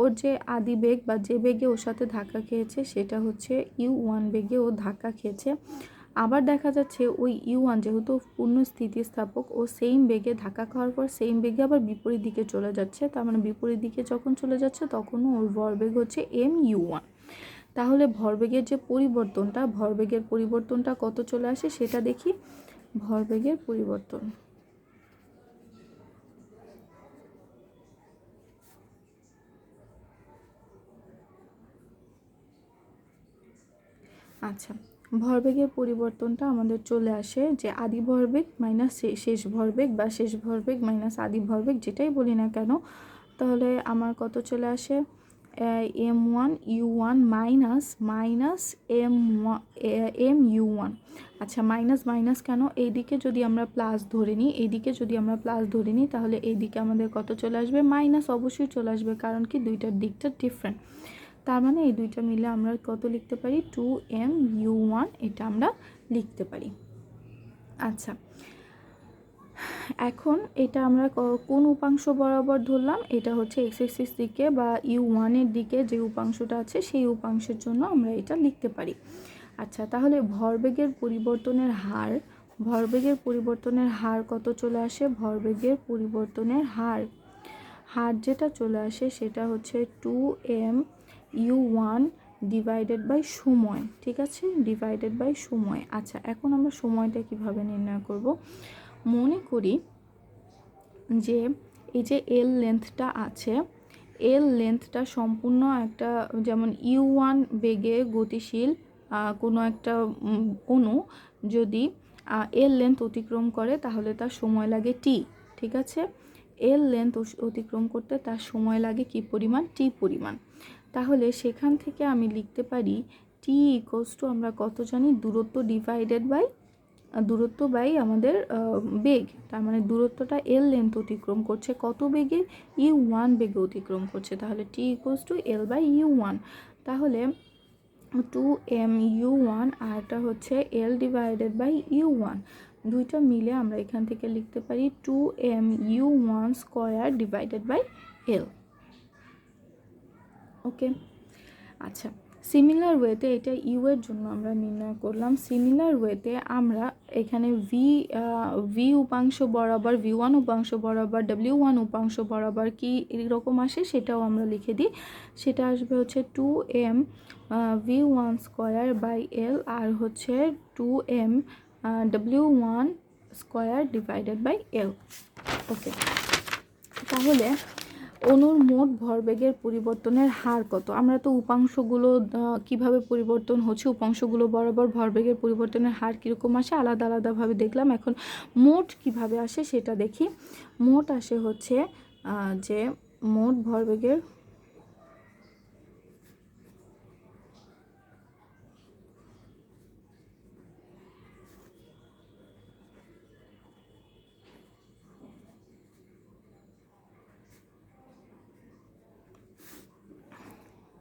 ওর যে আদি বেগ বা যে বেগে ওর সাথে ধাক্কা খেয়েছে সেটা হচ্ছে u1 বেগে ও ধাক্কা খেয়েছে। আবার দেখা যাচ্ছে ওই u1 যেহেতু পূর্ণ স্থিতিস্থাপক, ও সেম বেগে ধাক্কা খাওয়ার পর সেম বেগে আবার বিপরীত দিকে চলে যাচ্ছে, তার মানে বিপরীত দিকে যখন চলে যাচ্ছে তখনও ওর ভরবেগ হচ্ছে mu1। তাহলে ভরবেগের যে ভরবেগের পরিবর্তনটা কত চলে আসে সেটা দেখি। ভরবেগের পরিবর্তন, আচ্ছা ভরবেগের পরিবর্তনটা আমাদের চলে আসে যে আদি ভরবেগ মাইনাস শেষ ভরবেগ বা শেষ ভরবেগ মাইনাস আদি ভরবেগ, যেটাই বলি না কেন, তাহলে আমার কত চলে আসে, m1u1 মাইনাস mu1। আচ্ছা মাইনাস কেন, এইদিকে যদি আমরা প্লাস ধরে নিই তাহলে এইদিকে আমাদের কত চলে আসবে, মাইনাস অবশ্যই চলে আসবে, কারণ কি দুইটার দিকটা ডিফারেন্ট। তার মানে এই দুইটা মিলে আমরা কত লিখতে পারি, 2mu1 এটা আমরা লিখতে পারি। আচ্ছা এখন এটা আমরা কোন উপাংশ বরাবর ধরলাম, এটা হচ্ছে এক্স এক্সিস দিকে বা u1 এর দিকে যে উপাংশটা আছে সেই উপাংশের জন্য আমরা এটা লিখতে পারি। আচ্ছা তাহলে ভরবেগের পরিবর্তনের হার কত চলে আসে, ভরবেগের পরিবর্তনের হার যেটা চলে আসে সেটা হচ্ছে 2mu1 ডিভাইডেড বাই সময়। ঠিক আছে, ডিভাইডেড বাই সময়। আচ্ছা এখন আমরা সময়টা কিভাবে নির্ণয় করব, মনে করি যে এই যে এল লেন্থটা আছে, এল লেন্থটা সম্পূর্ণ একটা, যেমন u1 বেগে গতিশীল কোনো একটা অণু যদি এল লেন্থ অতিক্রম করে তাহলে তার সময় লাগে t। ঠিক আছে, এল লেন্থ অতিক্রম করতে তার সময় লাগে কি পরিমাণ, t পরিমাণ। তাহলে সেখান থেকে আমি লিখতে পারি t ইকুয়ালস টু, আমরা কত জানি, দূরত্ব বাই আমাদের বেগ, তার মানে দূরত্বটা এল লেন্থ অতিক্রম করছে কত বেগে, u1 বেগে অতিক্রম করছে, তাহলে t equals to L by u1। তাহলে 2mu1 আর এটা হচ্ছে L ডিভাইডেড বাই u1, দুইটা মিলে আমরা এখান থেকে লিখতে পারি 2mu1 square divided by L। Okay, আচ্ছা সিমিলার ওয়েতে এটা ইউ এর জন্য আমরা নির্ণয় করলাম। সিমিলার ওয়েতে আমরা এখানে ভি উপাংশ বরাবর v1 উপাংশ বরাবর w1 উপাংশ বরাবর কি এরকম আসে সেটাও আমরা লিখে দিই। সেটা আসবে হচ্ছে 2m v1 square by L আর হচ্ছে 2m w1 square divided by L। Okay, তাহলে অণুর মোট ভরবেগের পরিবর্তনের হার কত? আমরা তো উপাংশগুলো কিভাবে পরিবর্তন হচ্ছে, উপাংশগুলো বরাবর ভরবেগের পরিবর্তনের হার কীরকম আসে আলাদা আলাদাভাবে দেখলাম। এখন মোট কিভাবে আসে সেটা দেখি। মোট আসে হচ্ছে যে মোট ভরবেগের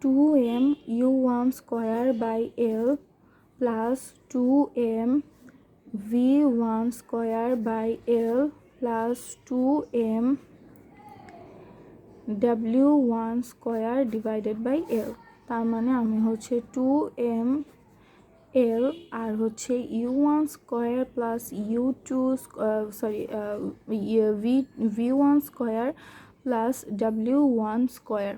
two M u1 square by L plus 2m v1 square by L plus 2m w1 square divided by L। তার মানে আমি হচ্ছে 2m L আর হচ্ছে u1 square plus u2 v1 square plus w1 square.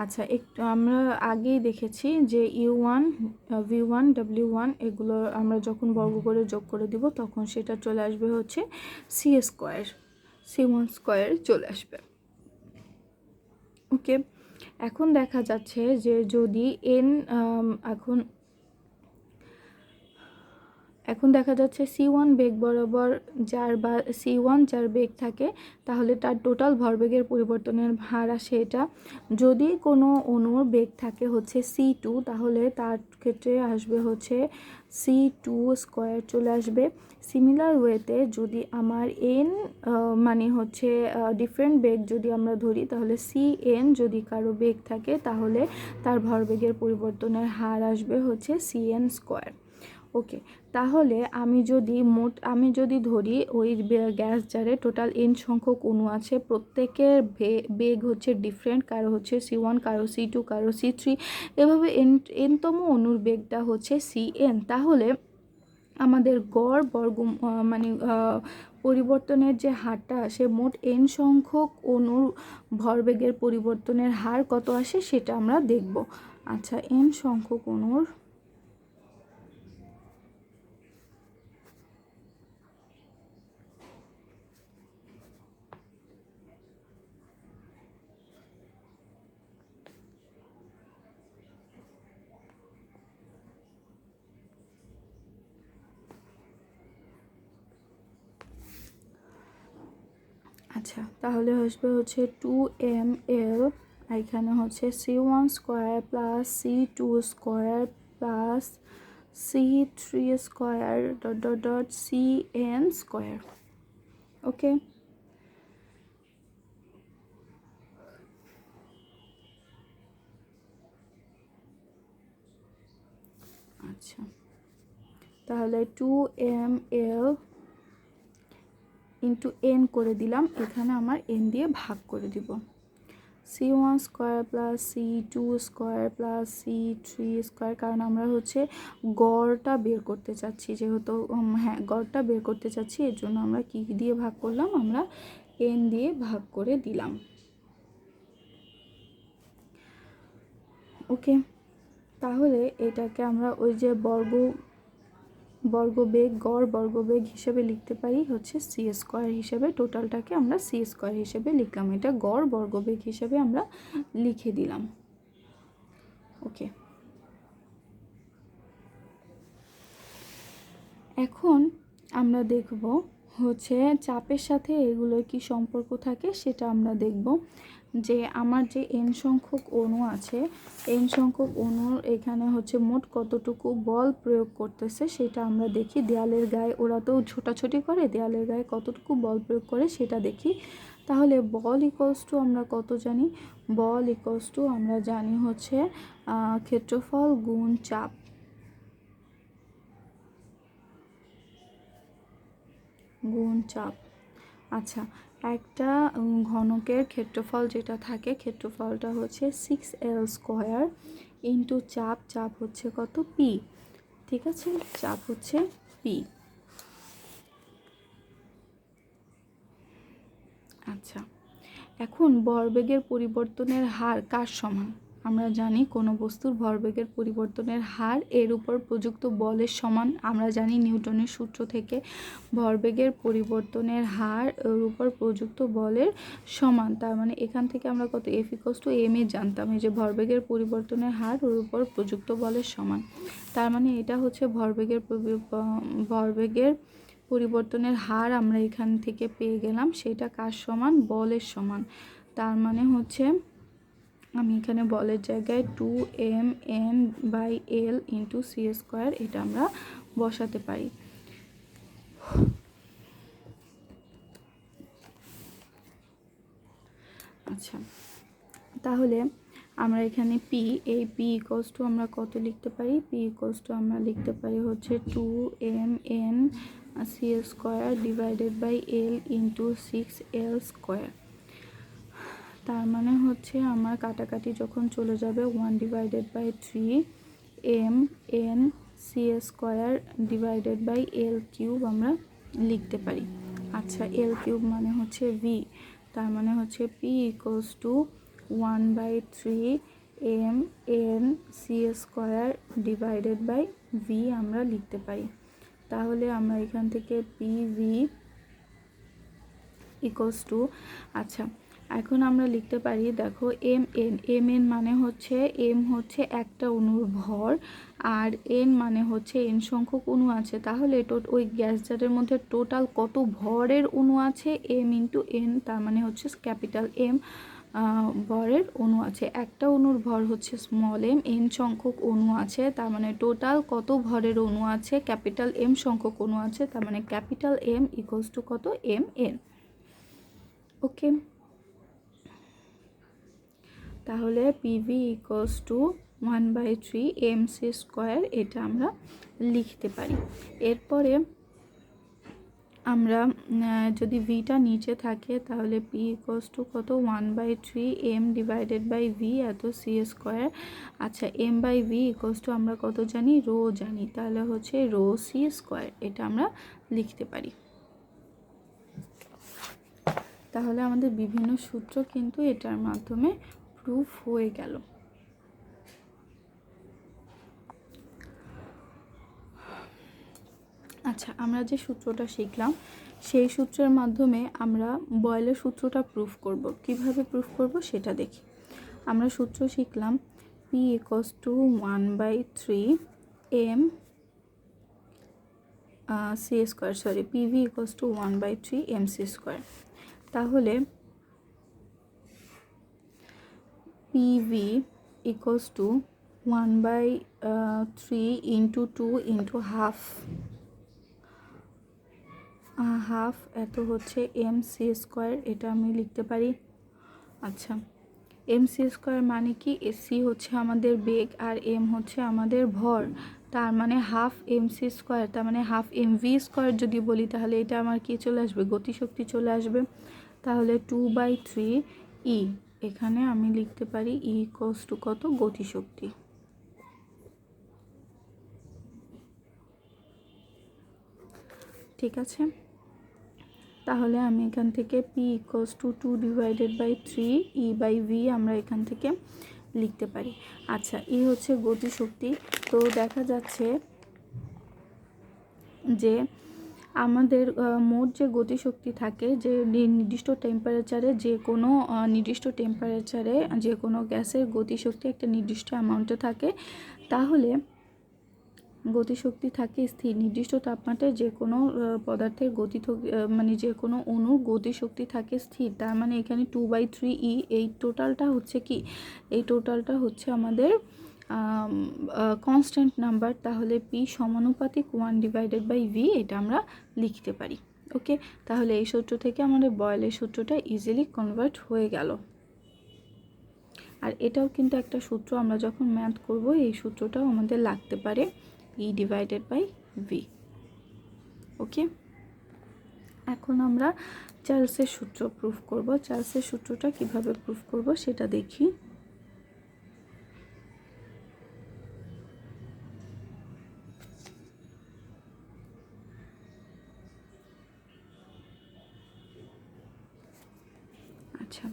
আচ্ছা, একটু আমরা আগেই দেখেছি যে u1 v1 w1 এগুলো আমরা যখন বর্গ করে যোগ করে দিব তখন সেটা চলে আসবে হচ্ছে c স্কয়ার, c1 স্কয়ার চলে আসবে। ওকে, এখন দেখা যাচ্ছে যে যদি n এখন দেখা যাচ্ছে c1 বেগ বরাবর যার বেগ থাকে তাহলে তার টোটাল ভরবেগের পরিবর্তনের হার আসে এটা। যদি কোনো অণুর বেগ থাকে হচ্ছে c2 তাহলে তার ক্ষেত্রে আসবে হচ্ছে c2 স্কয়ার চলে আসবে। সিমিলার ওয়েতে যদি আমার n মানে হচ্ছে ডিফারেন্ট বেগ যদি আমরা ধরি তাহলে cn যদি কারো বেগ থাকে তাহলে তার ভরবেগের পরিবর্তনের হার আসবে হচ্ছে cn স্কয়ার। ওকে, তাহলে আমি যদি ধরি ওই গ্যাস জারে টোটাল n সংখ্যক অণু আছে, প্রত্যেকের বেগ হচ্ছে ডিফারেন্ট, কারো হচ্ছে c1, কারো c2, কারো c3, এভাবে nতম অণুর বেগটা হচ্ছে cn। তাহলে আমাদের গড় পরিবর্তনের যে হারটা আসে মোট n সংখ্যক অণুর ভরবেগের পরিবর্তনের হার কত আসে সেটা আমরা দেখব। আচ্ছা, n সংখ্যক অণুর আচ্ছা, তাহলে আসবে হচ্ছে 2ml, এখানে হচ্ছে c1 square plus c2 square plus c3 square dot cn square. Okay, আচ্ছা তাহলে 2ml ইন্টু n করে দিলাম, এখানে আমার n দিয়ে ভাগ করে দিব। c1 square plus c2 square plus c3 square, কারণ আমরা হচ্ছে গড়টা বের করতে চাচ্ছি, যেহেতু হ্যাঁ গড়টা বের করতে চাচ্ছি এর জন্য আমরা কি দিয়ে ভাগ করলাম, আমরা n দিয়ে ভাগ করে দিলাম। ওকে, তাহলে এটাকে আমরা ওই যে গড় বর্গবেগ হিসেবে লিখতে পারি হচ্ছে সি স্কয়ার হিসেবে, টোটালটাকে আমরা সি স্কয়ার হিসেবে লিখলাম, এটা গড় বর্গবেগ হিসেবে আমরা লিখে দিলাম। ওকে, এখন আমরা দেখব হচ্ছে চাপের সাথে এগুলোর কি সম্পর্ক থাকে সেটা আমরা দেখব। যে আমার যে n সংখ্যক অণু আছে, n সংখ্যক অণুর এখানে হচ্ছে মোট কতটুকু বল প্রয়োগ করতেছে সেটা আমরা দেখি। দেয়ালের গায়ে ওরা তো ছোটাছুটি করে, দেয়ালের গায়ে কতটুকু বল প্রয়োগ করে সেটা দেখি। তাহলে বল ইকুয়ালস টু আমরা কত জানি? বল ইকুয়ালস টু আমরা জানি হচ্ছে ক্ষেত্রফল গুণ চাপ। আচ্ছা, একটা ঘনকের ক্ষেত্রফল যেটা থাকে, ক্ষেত্রফলটা হচ্ছে 6L² ইন্টু চাপ হচ্ছে কত? পি। ঠিক আছে, চাপ হচ্ছে পি। আচ্ছা, এখন ভরবেগের পরিবর্তনের হার কার সমান? আমরা জানি কোনো বস্তুর ভরবেগের পরিবর্তনের হার এর উপর প্রযুক্ত বলের সমান। আমরা জানি নিউটনের সূত্র থেকে ভরবেগের পরিবর্তনের হার এর উপর প্রযুক্ত বলের সমান। তার মানে এখান থেকে আমরা কত? F=m জানতাম, এই যে ভরবেগের পরিবর্তনের হার ওর উপর প্রযুক্ত বলের সমান। তার মানে এটা হচ্ছে ভরবেগের পরিবর্তনের হার আমরা এখান থেকে পেয়ে গেলাম। সেটা কার সমান? বলের সমান। তার মানে হচ্ছে আমি এখানে বলের জায়গায় 2mn/l × c² এটা আমরা বসাতে পারি। আচ্ছা, তাহলে আমরা এখানে এই p ইকুয়ালস টু আমরা কত লিখতে পারি? p ইকুয়ালস টু আমরা লিখতে পারি হচ্ছে 2mn c² divided by l × 6L²। তার মানে হচ্ছে আমার কাটাকাটি যখন চলে যাবে 1/3mn c² divided by l³ আমরা লিখতে পারি। আচ্ছা, l³ মানে হচ্ছে v। তার মানে হচ্ছে p equals to 1/3mn c² divided by v আমরা লিখতে পারি। তাহলে আমরা এখান থেকে pv ইকুয়ালস টু, আচ্ছা এখন আমরা লিখতে পারি, দেখো mn মানে হচ্ছে m হচ্ছে একটা অণুর ভর, আর n মানে হচ্ছে n সংখ্যক অণু আছে। তাহলে ওই গ্যাস জারের মধ্যে টোটাল কত ভরের অণু আছে? m × n, তার মানে হচ্ছে ক্যাপিটাল M ভরের অণু আছে। একটা অণুর ভর হচ্ছে স্মল m, n সংখ্যক অণু আছে, তার মানে টোটাল কত ভরের অণু আছে? ক্যাপিটাল M সংখ্যক অণু আছে, তার মানে ক্যাপিটাল M ইকুয়ালস টু কত? mn। ওকে, তাহলে pv ইকুয়ালস টু 1/3 mc², এটা আমরা লিখতে পারি। এরপরে আমরা যদি ভিটা নিচে থাকে তাহলে p ইকুয়ালস টু কত? 1/3m ডিভাইডেড বাই v এত c²। আচ্ছা, m/v ইকুয়ালস টু আমরা কত জানি? রো জানি, তাহলে হচ্ছে রো c², এটা আমরা লিখতে পারি। তাহলে আমাদের বিভিন্ন সূত্র কিন্তু এটার মাধ্যমে প্রুফ হয়ে গেল। আচ্ছা, আমরা যে সূত্রটা শিখলাম সেই সূত্রের মাধ্যমে আমরা বয়েলের সূত্রটা প্রুফ করব। কিভাবে প্রুফ করব সেটা দেখি। আমরা সূত্র শিখলাম p equals two 1/3m c², pv equals to 1/3 mc²। তাহলে pv ইকুয়ালস টু 1/3 × 2 × হাফ এত হচ্ছে mc², এটা আমি লিখতে পারি। আচ্ছা, mc² মানে কি? c হচ্ছে আমাদের বেগ আর m হচ্ছে আমাদের ভর, তার মানে হাফ mc², তার মানে হাফ mv² যদি বলি তাহলে এটা আমার কি চলে আসবে? গতিশক্তি চলে আসবে। তাহলে 2/3 এখানে আমি লিখতে পারি e ইকুয়ালস টু কত? গতিশক্তি। ঠিক আছে, তাহলে আমি এখান থেকে p ইকুয়ালস টু 2/3 e/v আমরা এখান থেকে লিখতে পারি। আচ্ছা, এই হচ্ছে গতিশক্তি। তো দেখা যাচ্ছে যে আমাদের মোট যে গতিশক্তি থাকে, যে নির্দিষ্ট টেম্পারেচারে যে কোনো গ্যাসের গতিশক্তি একটা নির্দিষ্ট অ্যামাউন্টে থাকে, তাহলে গতিশক্তি থাকে স্থির। নির্দিষ্ট তাপমাত্রায় যে কোনো পদার্থের মানে যে কোনো অণুর গতিশক্তি থাকে স্থির। তার মানে এখানে 2/3 এই টোটালটা হচ্ছে কি? এই টোটালটা হচ্ছে আমাদের কনস্ট্যান্ট নাম্বার। তাহলে p সমানুপাতিক 1/v, এটা আমরা লিখতে পারি। ওকে, তাহলে এই সূত্র থেকে আমাদের বয়েলের সূত্রটা ইজিলি কনভার্ট হয়ে গেল। আর এটাও কিন্তু একটা সূত্র, আমরা যখন ম্যাথ করব এই সূত্রটাও আমাদের লাগতে পারে, E/V। ওকে, এখন আমরা চার্লসের সূত্র প্রুফ করব। চার্লসের সূত্রটা কিভাবে প্রুফ করব সেটা দেখি। আচ্ছা,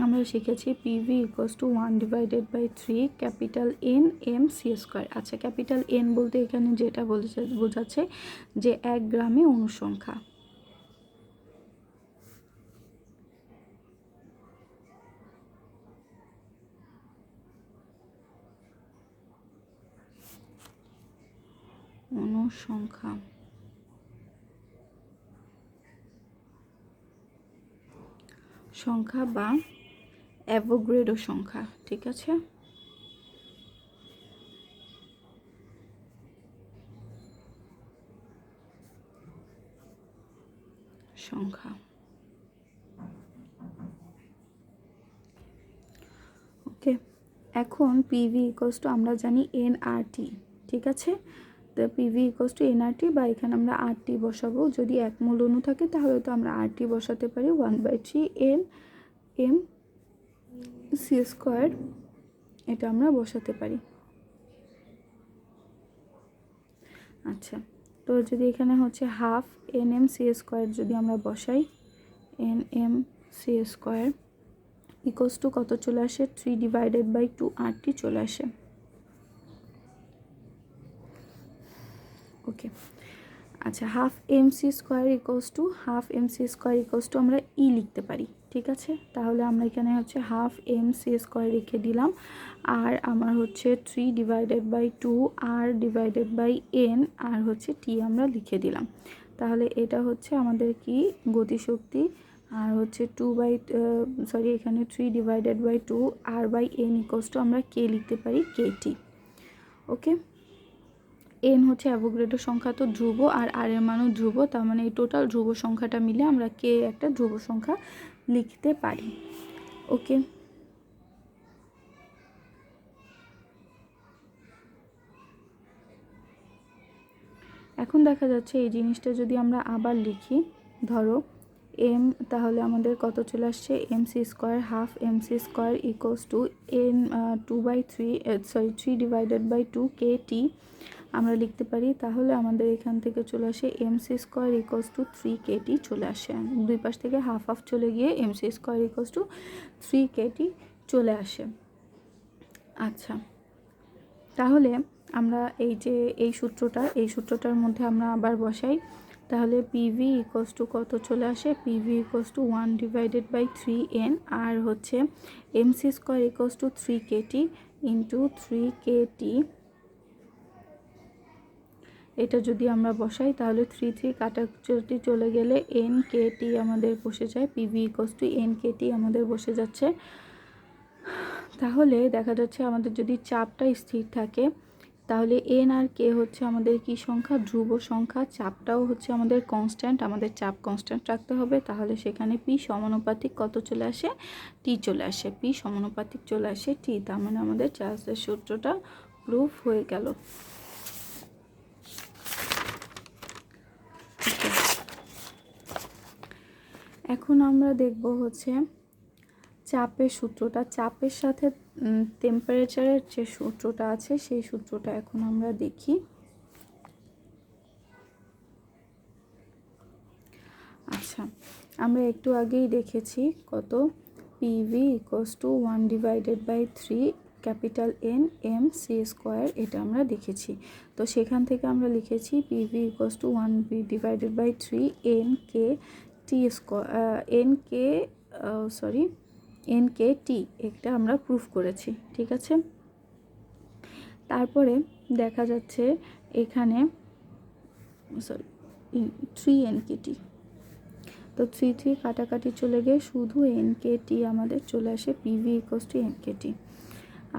আমরা শিখেছি PV = 1/3 capital N M C²। আচ্ছা, ক্যাপিটাল N বলতে এখানে যেটা বোঝাচ্ছে যে 1 গ্রামে অনুসংখ্যা। অনুসংখ্যা সংখ্যা বা অ্যাভোগাড্রো সংখ্যা, ঠিক আছে। সংখ্যা, ওকে। এখন PV = আমরা জানি nRT, ঠিক আছে। তো PV = nRT, বা এখানে আমরা RT বসাবো। যদি 1 মোল অণু থাকে তাহলে তো আমরা RT বসাতে পারি, 1/3 N M C², এটা আমরা বসাতে পারি। আচ্ছা, তো যদি এখানে হচ্ছে হাফ NM C² যদি আমরা বসাই, NM C² = কত চলে আসে, 3/2 RT চলে আসে। ওকে, আচ্ছা, হাফ MC² আমরা E লিখতে পারি, ঠিক আছে। তাহলে আমরা এখানে হচ্ছে হাফ MC² রেখে দিলাম, আর আমার হচ্ছে 3/2 R/N আর হচ্ছে T আমরা লিখে দিলাম। তাহলে এটা হচ্ছে আমাদের কি গতিশক্তি, আর হচ্ছে এখানে 3/2 R/N = আমরা K লিখতে পারি, KT। ওকে, N হচ্ছে অ্যাভোগাড্রো সংখ্যা, তো ধ্রুব, আর R এর মানও ধ্রুব, তার মানে এই টোটাল ধ্রুব সংখ্যাটা মিলে আমরা K একটা ধ্রুব সংখ্যা লিখতে পারি। ওকে, এখন দেখা যাচ্ছে এই জিনিসটা যদি আমরা আবার লিখি, ধরো M, তাহলে আমাদের কত চলে আসছে, MC², half MC² = N 3/2 KT আমরা লিখতে পারি। তাহলে আমাদের এখান থেকে চলে আসে MC² = 3 KT চলে আসে, দুই পাশ থেকে হাফ হাফ চলে গিয়ে MC² = 3 KT চলে আসে। আচ্ছা, তাহলে আমরা এই সূত্রটার মধ্যে আমরা আবার বসাই, তাহলে PV = কত চলে আসে, PV = 1/3 N, আর হচ্ছে MC² = 3 KT × 3 KT। এটা যদি আমরা বসাই তাহলে 3 কাটাকুটি চলে গেলে NKT আমাদের বসে যায়, PV = NKT আমাদের বসে যাচ্ছে। তাহলে দেখা যাচ্ছে আমাদের যদি চাপটা স্থির থাকে, তাহলে N আর K হচ্ছে আমাদের কি সংখ্যা, ধ্রুব সংখ্যা। চাপটাও হচ্ছে আমাদের কনস্ট্যান্ট, আমাদের চাপ কনস্ট্যান্ট রাখতে হবে। তাহলে সেখানে P সমানুপাতিক কত চলে আসে, T চলে আসে, P সমানুপাতিক চলে আসে T। তার মানে আমাদের চার্লসের সূত্রটা প্রুফ হয়ে গেল। এখন আমরা দেখব হচ্ছে চাপের সূত্রটা। চাপের সাথে টেম্পারেচারের যে সূত্রটা আছে সেই সূত্রটা এখন আমরা দেখি। আচ্ছা, আমরা একটু আগেই দেখেছি কত, PV = 1/3 capital N M C², এটা আমরা দেখেছি। তো সেখান থেকে আমরা লিখেছি PV = 1/3 NKT, এটা আমরা প্রুফ করেছি, ঠিক আছে। তারপরে দেখা যাচ্ছে এখানে 3 NKT, তো 3 কাটাকাটি চলে গিয়ে শুধু NKT আমাদের চলে আসে, PV = NKT।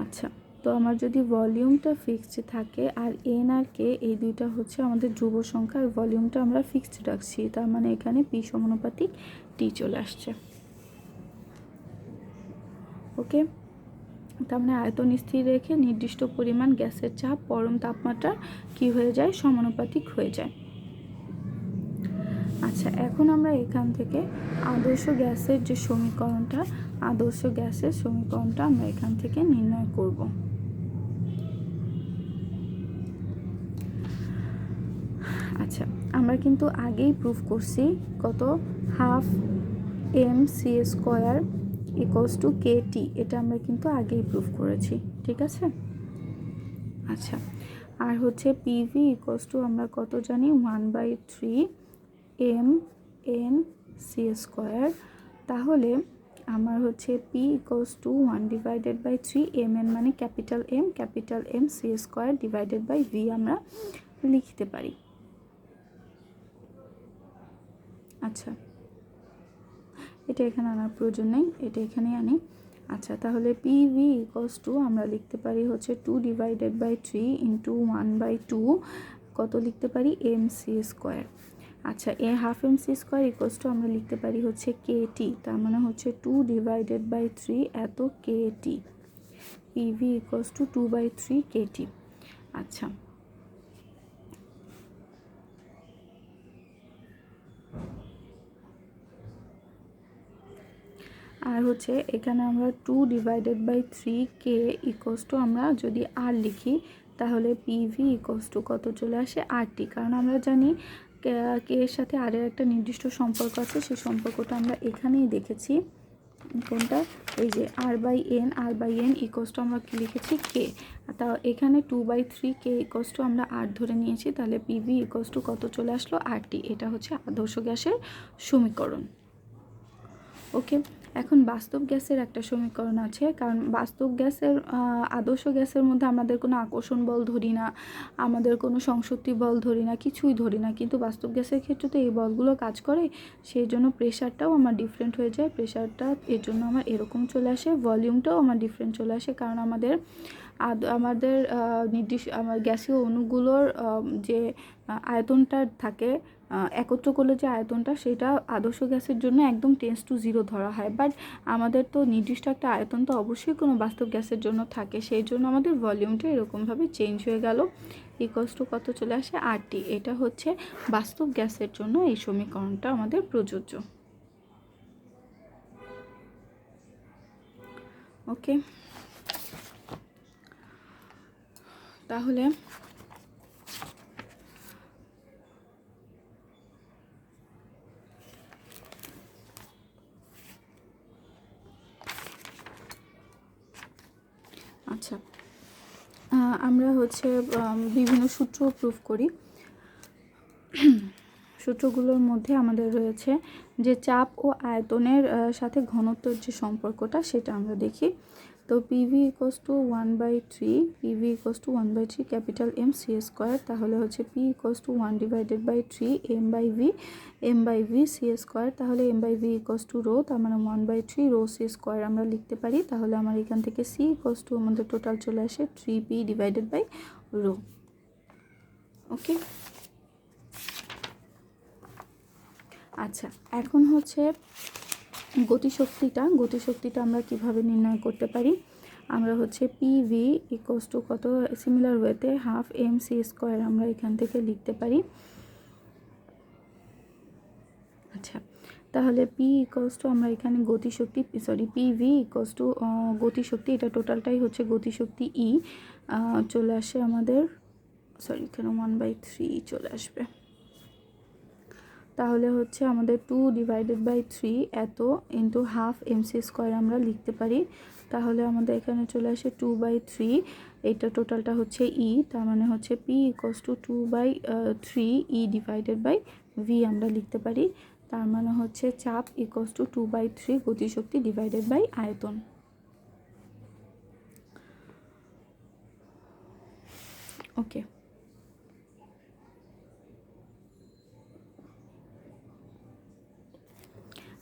আচ্ছা, তো আমার যদি ভলিউমটা ফিক্সড থাকে আর এন আর কে এই দুইটা হচ্ছে আমাদের ধ্রুব সংখ্যা, আর ভলিউমটা আমরা ফিক্সড রাখছি, তার মানে এখানে পি সমানুপাতিক টি চলে আসছে। ওকে, তার মানে আয়তন স্থির রেখে নির্দিষ্ট পরিমাণ গ্যাসের চাপ পরম তাপমাত্রা কি হয়ে যায়, সমানুপাতিক হয়ে যায়। আচ্ছা, এখন আমরা এখান থেকে আদর্শ গ্যাসের যে সমীকরণটা, আদর্শ গ্যাসের সমীকরণটা আমরা এখান থেকে নির্ণয় করব। আচ্ছা, আমরা কিন্তু আগেই প্রুফ করছি কত, half M C square equals to K T, এটা আমরা কিন্তু আগেই প্রুফ করেছি, ঠিক আছে। আচ্ছা, আর হচ্ছে পিভি ইকুয়ালস টু আমরা কত জানি, 1/3 এম এন সি স্কোয়ার। তাহলে আমার হচ্ছে P equals to 1/3 M N মানে capital M C square divided by V আমরা লিখতে পারি। আচ্ছা, এটা এখানে আনার প্রয়োজন নেই, এটা এখানে আনি। আচ্ছা, তাহলে পি ভি ইকুয়ালস টু আমরা লিখতে পারি হচ্ছে 2/3 ইন্টু 1/2 কত লিখতে পারি, এম সি স্কোয়ার। আচ্ছা, half M C square equals to আমরা লিখতে পারি হচ্ছে কে টি, তার মানে হচ্ছে 2/3 এত কে টি, পি ভি ইকুয়ালস টু 2/3 কে টি। আচ্ছা, আর হচ্ছে এখানে আমরা 2/3 কে ইকুয়ালস টু আমরা যদি আর লিখি তাহলে পিভি ইকুয়ালস টু কত চলে আসে, আর টি, কারণ আমরা জানি কে এর সাথে আর এর একটা নির্দিষ্ট সম্পর্ক আছে, সেই সম্পর্কটা আমরা এখানেই দেখেছি। কোনটা, এই যে আর বাই এন ইকুয়ালস টু আমরা কি লিখেছি, কে। তা এখানে 2/3 কে ইকুয়ালস টু আমরা আর ধরে নিয়েছি, তাহলে পিভি ইকুয়ালস টু কত চলে আসলো, আর টি। এটা হচ্ছে আদর্শ গ্যাসের সমীকরণ। ওকে, এখন বাস্তব গ্যাসের একটা সমীকরণ আছে, কারণ বাস্তব গ্যাসের আদর্শ গ্যাসের মধ্যে আমাদের কোনো আকর্ষণ বল ধরি না, আমাদের কোনো সংসক্তি বল ধরি না, কিছুই ধরি না, কিন্তু বাস্তব গ্যাসের ক্ষেত্রে তো এই বলগুলো কাজ করে, সেই জন্য প্রেশারটাও আমার ডিফারেন্ট হয়ে যায়, প্রেশারটা এর জন্য আমার এরকম চলে আসে, ভলিউমটাও আমার ডিফারেন্ট চলে আসে, কারণ আমাদের নির্দিষ্ট আমার গ্যাসীয় অণুগুলোর যে আয়তনটা থাকে, একত্র করলে যে আয়তনটা, সেটা আদর্শ গ্যাসের জন্য একদম 10⁻⁴ ধরা হয়, বাট আমাদের তো নির্দিষ্ট একটা আয়তন তো অবশ্যই কোনো বাস্তব গ্যাসের জন্য থাকে, সেই জন্য আমাদের ভলিউমটা এরকমভাবে চেঞ্জ হয়ে গেল, ইকুয়ালস টু কত চলে আসে, আর টি। এটা হচ্ছে বাস্তব গ্যাসের জন্য এই সমীকরণটা আমাদের প্রযোজ্য। ওকে, তাহলে আচ্ছা, আমরা হচ্ছে বিভিন্ন সূত্র প্রুফ করি। সূত্রগুলোর মধ্যে আমাদের রয়েছে যে চাপ ও আয়তনের সাথে ঘনত্বের যে সম্পর্কটা, সেটা আমরা দেখি। তো PV equals to 1/3, PV equals to 1/3 capital M C square, তাহলে হচ্ছে P equals to 1/3 M by V C square, তাহলে M by V equals to rho, তার মানে 1/3 রো সি স্কোয়ার আমরা লিখতে পারি। তাহলে আমার এখান থেকে সি ইকুয়ালস টু আমাদের টোটাল চলে আসে 3p ডিভাইডেড বাই রো। ওকে, আচ্ছা, এখন হচ্ছে গতিশক্তিটা আমরা কিভাবে নির্ণয় করতে পারি। আমরা হচ্ছে পিভি ইকুয়ালস টু কত, সিমিলার ওয়েতে হাফ এম সি স্কোয়ার আমরা এখান থেকে লিখতে পারি। আচ্ছা, তাহলে পি ইকুয়ালস টু আমরা এখানে পিভি ইকুয়ালস টু গতিশক্তি, এটা টোটালটাই হচ্ছে গতিশক্তি ই, চলে আসে আমাদের, এখানে 1/3 চলে আসবে, তাহলে হচ্ছে আমাদের 2/3 এত into half M C square আমরা লিখতে পারি। তাহলে আমাদের এখানে চলে আসে 2/3, এইটা টোটালটা হচ্ছে ই, তার মানে হচ্ছে P equals to 2/3 E divided by V আমরা লিখতে পারি, তার মানে হচ্ছে চাপ ইকুয়ালস টু 2/3 গতিশক্তি ডিভাইডেড বাই আয়তন। ওকে,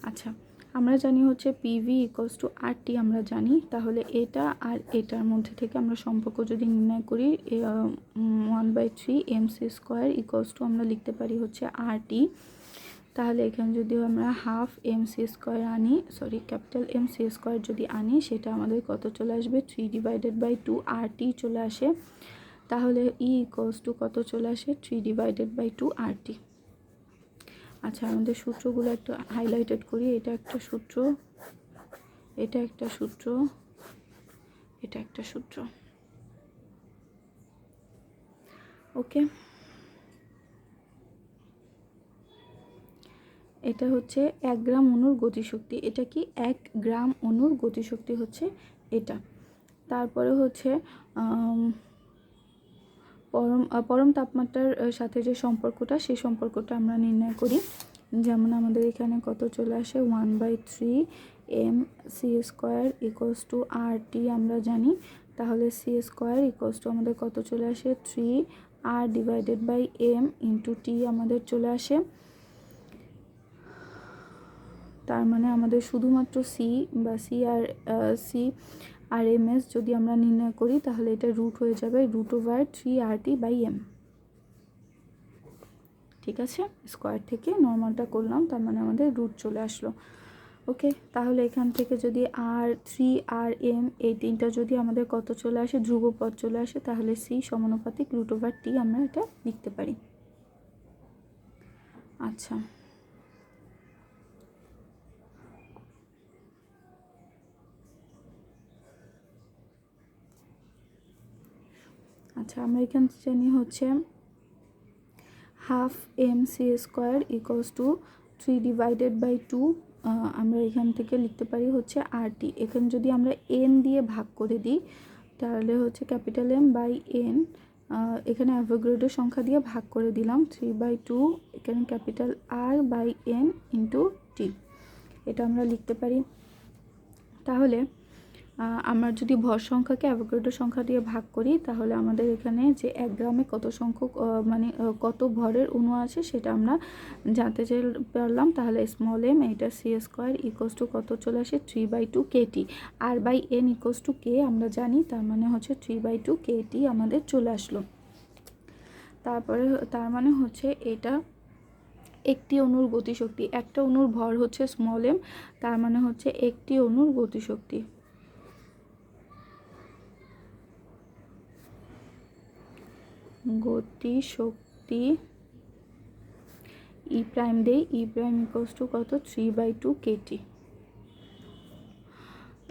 আচ্ছা, আমরা জানি হচ্ছে পিভি ইকুয়ালস টু আরটি আমরা জানি, তাহলে এটা আর এটার মধ্যে থেকে আমরা সম্পর্ক যদি নির্ণয় করি 1/3 mc² ইকুয়ালস টু আমরা লিখতে পারি হচ্ছে আরটি। তাহলে এখানে যদি আমরা হাফ mc² আনি, সরি ক্যাপিটাল mc² যদি আনি, সেটা আমাদের কত চলে আসবে 3/2 আরটি চলে আসে। তাহলে ই ইকুয়ালস টু কত চলে আসে 3/2 আরটি। আচ্ছা, আমাদের সূত্রগুলো একটু হাইলাইটেড করি। এটা একটা সূত্র, এটা একটা সূত্র, এটা একটা সূত্র। ওকে, এটা হচ্ছে 1 গ্রাম অণুর গতিশক্তি। এটা কি 1 গ্রাম অণুর গতিশক্তি হচ্ছে এটা। তারপরে হচ্ছে পরম তাপমাত্রার সাথে যে সম্পর্কটা, সেই সম্পর্কটা আমরা নির্ণয় করি। যেমন আমাদের এখানে কত চলে আসে 1/3 mc² ইকুয়ালস টু আরটি আমরা জানি। তাহলে c² ইকুয়ালস টু আমাদের কত চলে আসে 3r/m ইন্টু টি আমাদের চলে আসে। তার মানে আমাদের শুধুমাত্র সি বা CRMS যদি আমরা নির্ণয় করি, তাহলে এটা রুট হয়ে যাবে √3RT/m। ঠিক আছে, স্কোয়ার থেকে নর্মালটা করলাম, তার মানে আমাদের রুট চলে আসলো। ওকে, তাহলে এখান থেকে যদি R3RM এই তিনটা যদি আমাদের কত চলে আসে, ধ্রুবপদ চলে আসে, তাহলে সি সমানুপাতিক √T আমরা এটা লিখতে পারি। আচ্ছা, আমরা এখান থেকে জানি হচ্ছে হাফ mc² ইকুয়ালস টু 3/2 আমরা এখান থেকে লিখতে পারি হচ্ছে আরটি। এখানে যদি আমরা এন দিয়ে ভাগ করে দিই, তাহলে হচ্ছে ক্যাপিটাল M/n, এখানে অ্যাভোগাড্রোর সংখ্যা দিয়ে ভাগ করে দিলাম 3/2, এখানে ক্যাপিটাল R/n ইন্টু টি, এটা আমরা লিখতে পারি। তাহলে আমরা যদি ভর সংখ্যাকে অ্যাভোগাড্রো সংখ্যা দিয়ে ভাগ করি, তাহলে আমাদের এখানে যে 1 গ্রামে কত সংখ্যক মানে কত ভরের অণু আছে সেটা আমরা জানতে পারলাম। তাহলে স্মল m, এটা c² ইকুয়ালস টু কত চলে আসে 3/2 kT, R/n equals to k আমরা জানি, তার মানে হচ্ছে 3/2 kT আমাদের চলে আসলো। তারপরে তার মানে হচ্ছে এটা একটি অণুর গতিশক্তি, একটা অণুর ভর হচ্ছে স্মল m, তার মানে হচ্ছে একটি অণুর গতিশক্তি। ই প্রাইম দেই, ই প্রাইম ইকুয়ালস টু কত 3/2 kT।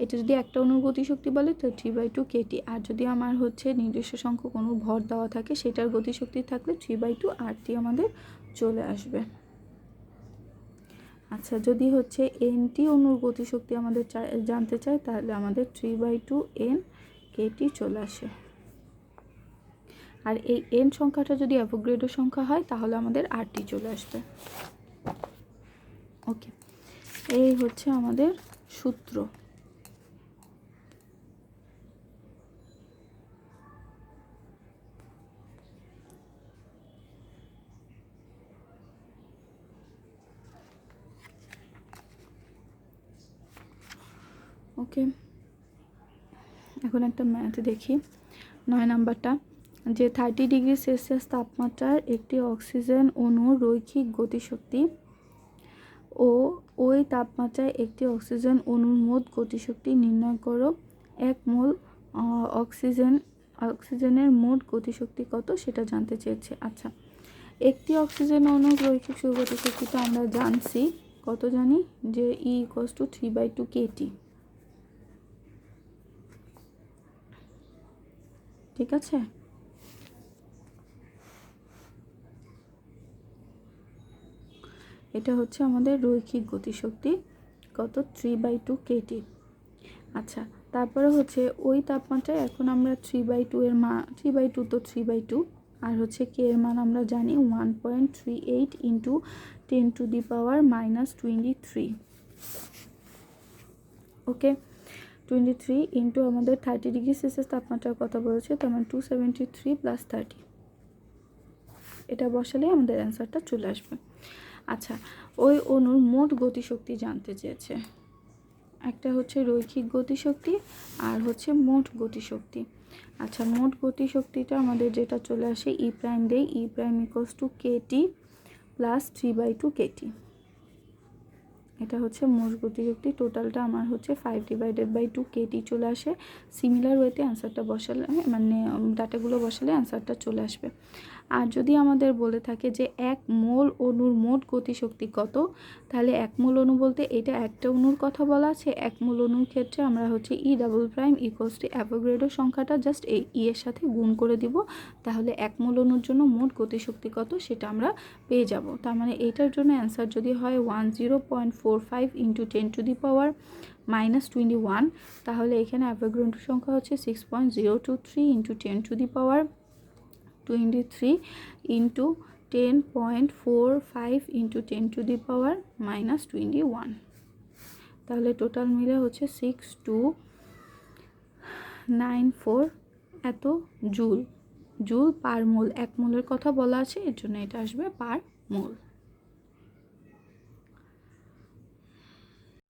এটা যদি একটা অণুর গতিশক্তি বলে তো 3/2 kT, আর যদি আমার হচ্ছে নির্দিষ্ট সংখ্যক অণু ভর দেওয়া থাকে, সেটার গতিশক্তি থাকলে 3/2 RT আমাদের চলে আসবে। আচ্ছা, যদি হচ্ছে এনটি অণুর গতিশক্তি আমাদের জানতে চাই, তাহলে আমাদের 3/2 n kT চলে আসে। আর এই এন সংখ্যাটা যদি অ্যাভোগাড্রো সংখ্যা হয়, তাহলে আমাদের আরটি চলে আসবে। ওকে, এই হচ্ছে আমাদের সূত্র। ওকে, এখন একটা ম্যাথ দেখি, 9 নাম্বারটা, যে 30°C তাপমাত্রার একটি অক্সিজেন অণুর রৈখিক গতিশক্তি ও ওই তাপমাত্রায় একটি অক্সিজেন অণুর মোট গতিশক্তি নির্ণয় করো। 1 মোল অক্সিজেনের মোট গতিশক্তি কত সেটা জানতে চেয়েছে। আচ্ছা, একটি অক্সিজেন অণুর রৈখিক গতিশক্তিটা আমরা জানছি, কত জানি, যে ই ইকুয়ালস টু 3/2 kT। ঠিক আছে, এটা হচ্ছে আমাদের রৈখিক গতিশক্তি, কত 3/2 kT। আচ্ছা, তারপরে হচ্ছে ওই তাপমাত্রায় এখন আমরা 3/2 এর মান, 3/2 তো 3/2, আর হচ্ছে কে এর মান আমরা জানি 1.38 ইন্টু 10⁻⁻23। ওকে, 23 ইন্টু আমাদের 30°C তাপমাত্রার কথা বলেছে, তার মানে 273 + 30, এটা বসালে আমাদের অ্যান্সারটা চলে আসবে। আচ্ছা, ওই অণুর মোট গতিশক্তি জানতে চেয়েছে। একটা হচ্ছে রৈখিক গতিশক্তি আর হচ্ছে মোট গতিশক্তি। আচ্ছা, মোট গতিশক্তিটা আমাদের যেটা চলে আসে ই প্রাইম দেই, E prime equals to KT plus 3/2 KT. এটা হচ্ছে মোট গতিশক্তি। টোটালটা আমার হচ্ছে 5/2 কেটি চলে আসে। সিমিলার ওয়েতে অ্যান্সারটা বসালে, মানে ডাটাগুলো বসালে অ্যান্সারটা চলে আসবে। আর যদি আমাদের বলে থাকে যে 1 মোল অণুর মোট গতিশক্তি কত, তাহলে 1 মোল অণু বলতে এটা একটা অণুর কথা বলা আছে। 1 মোল অণুর ক্ষেত্রে আমরা হচ্ছে E double prime equals two Avogadro সংখ্যাটা জাস্ট এই ই এর সাথে গুণ করে দিব, তাহলে 1 মোল অণুর জন্য মোট গতিশক্তি কত সেটা আমরা পেয়ে যাব। তার মানে এইটার জন্য অ্যান্সার যদি হয় 10.45 ইন্টু 10⁻⁻21, তাহলে এখানে অ্যাভোগাড্রো সংখ্যা হচ্ছে 6.023 ইন্টু 10⁻23 ইন্টু 10.45 ইন্টু 10⁻⁻21, তাহলে টোটাল মিলে হচ্ছে 6294 এত জুল পার মোল। 1 মোলের কথা বলা আছে, এর জন্য এটা আসবে পার মোল।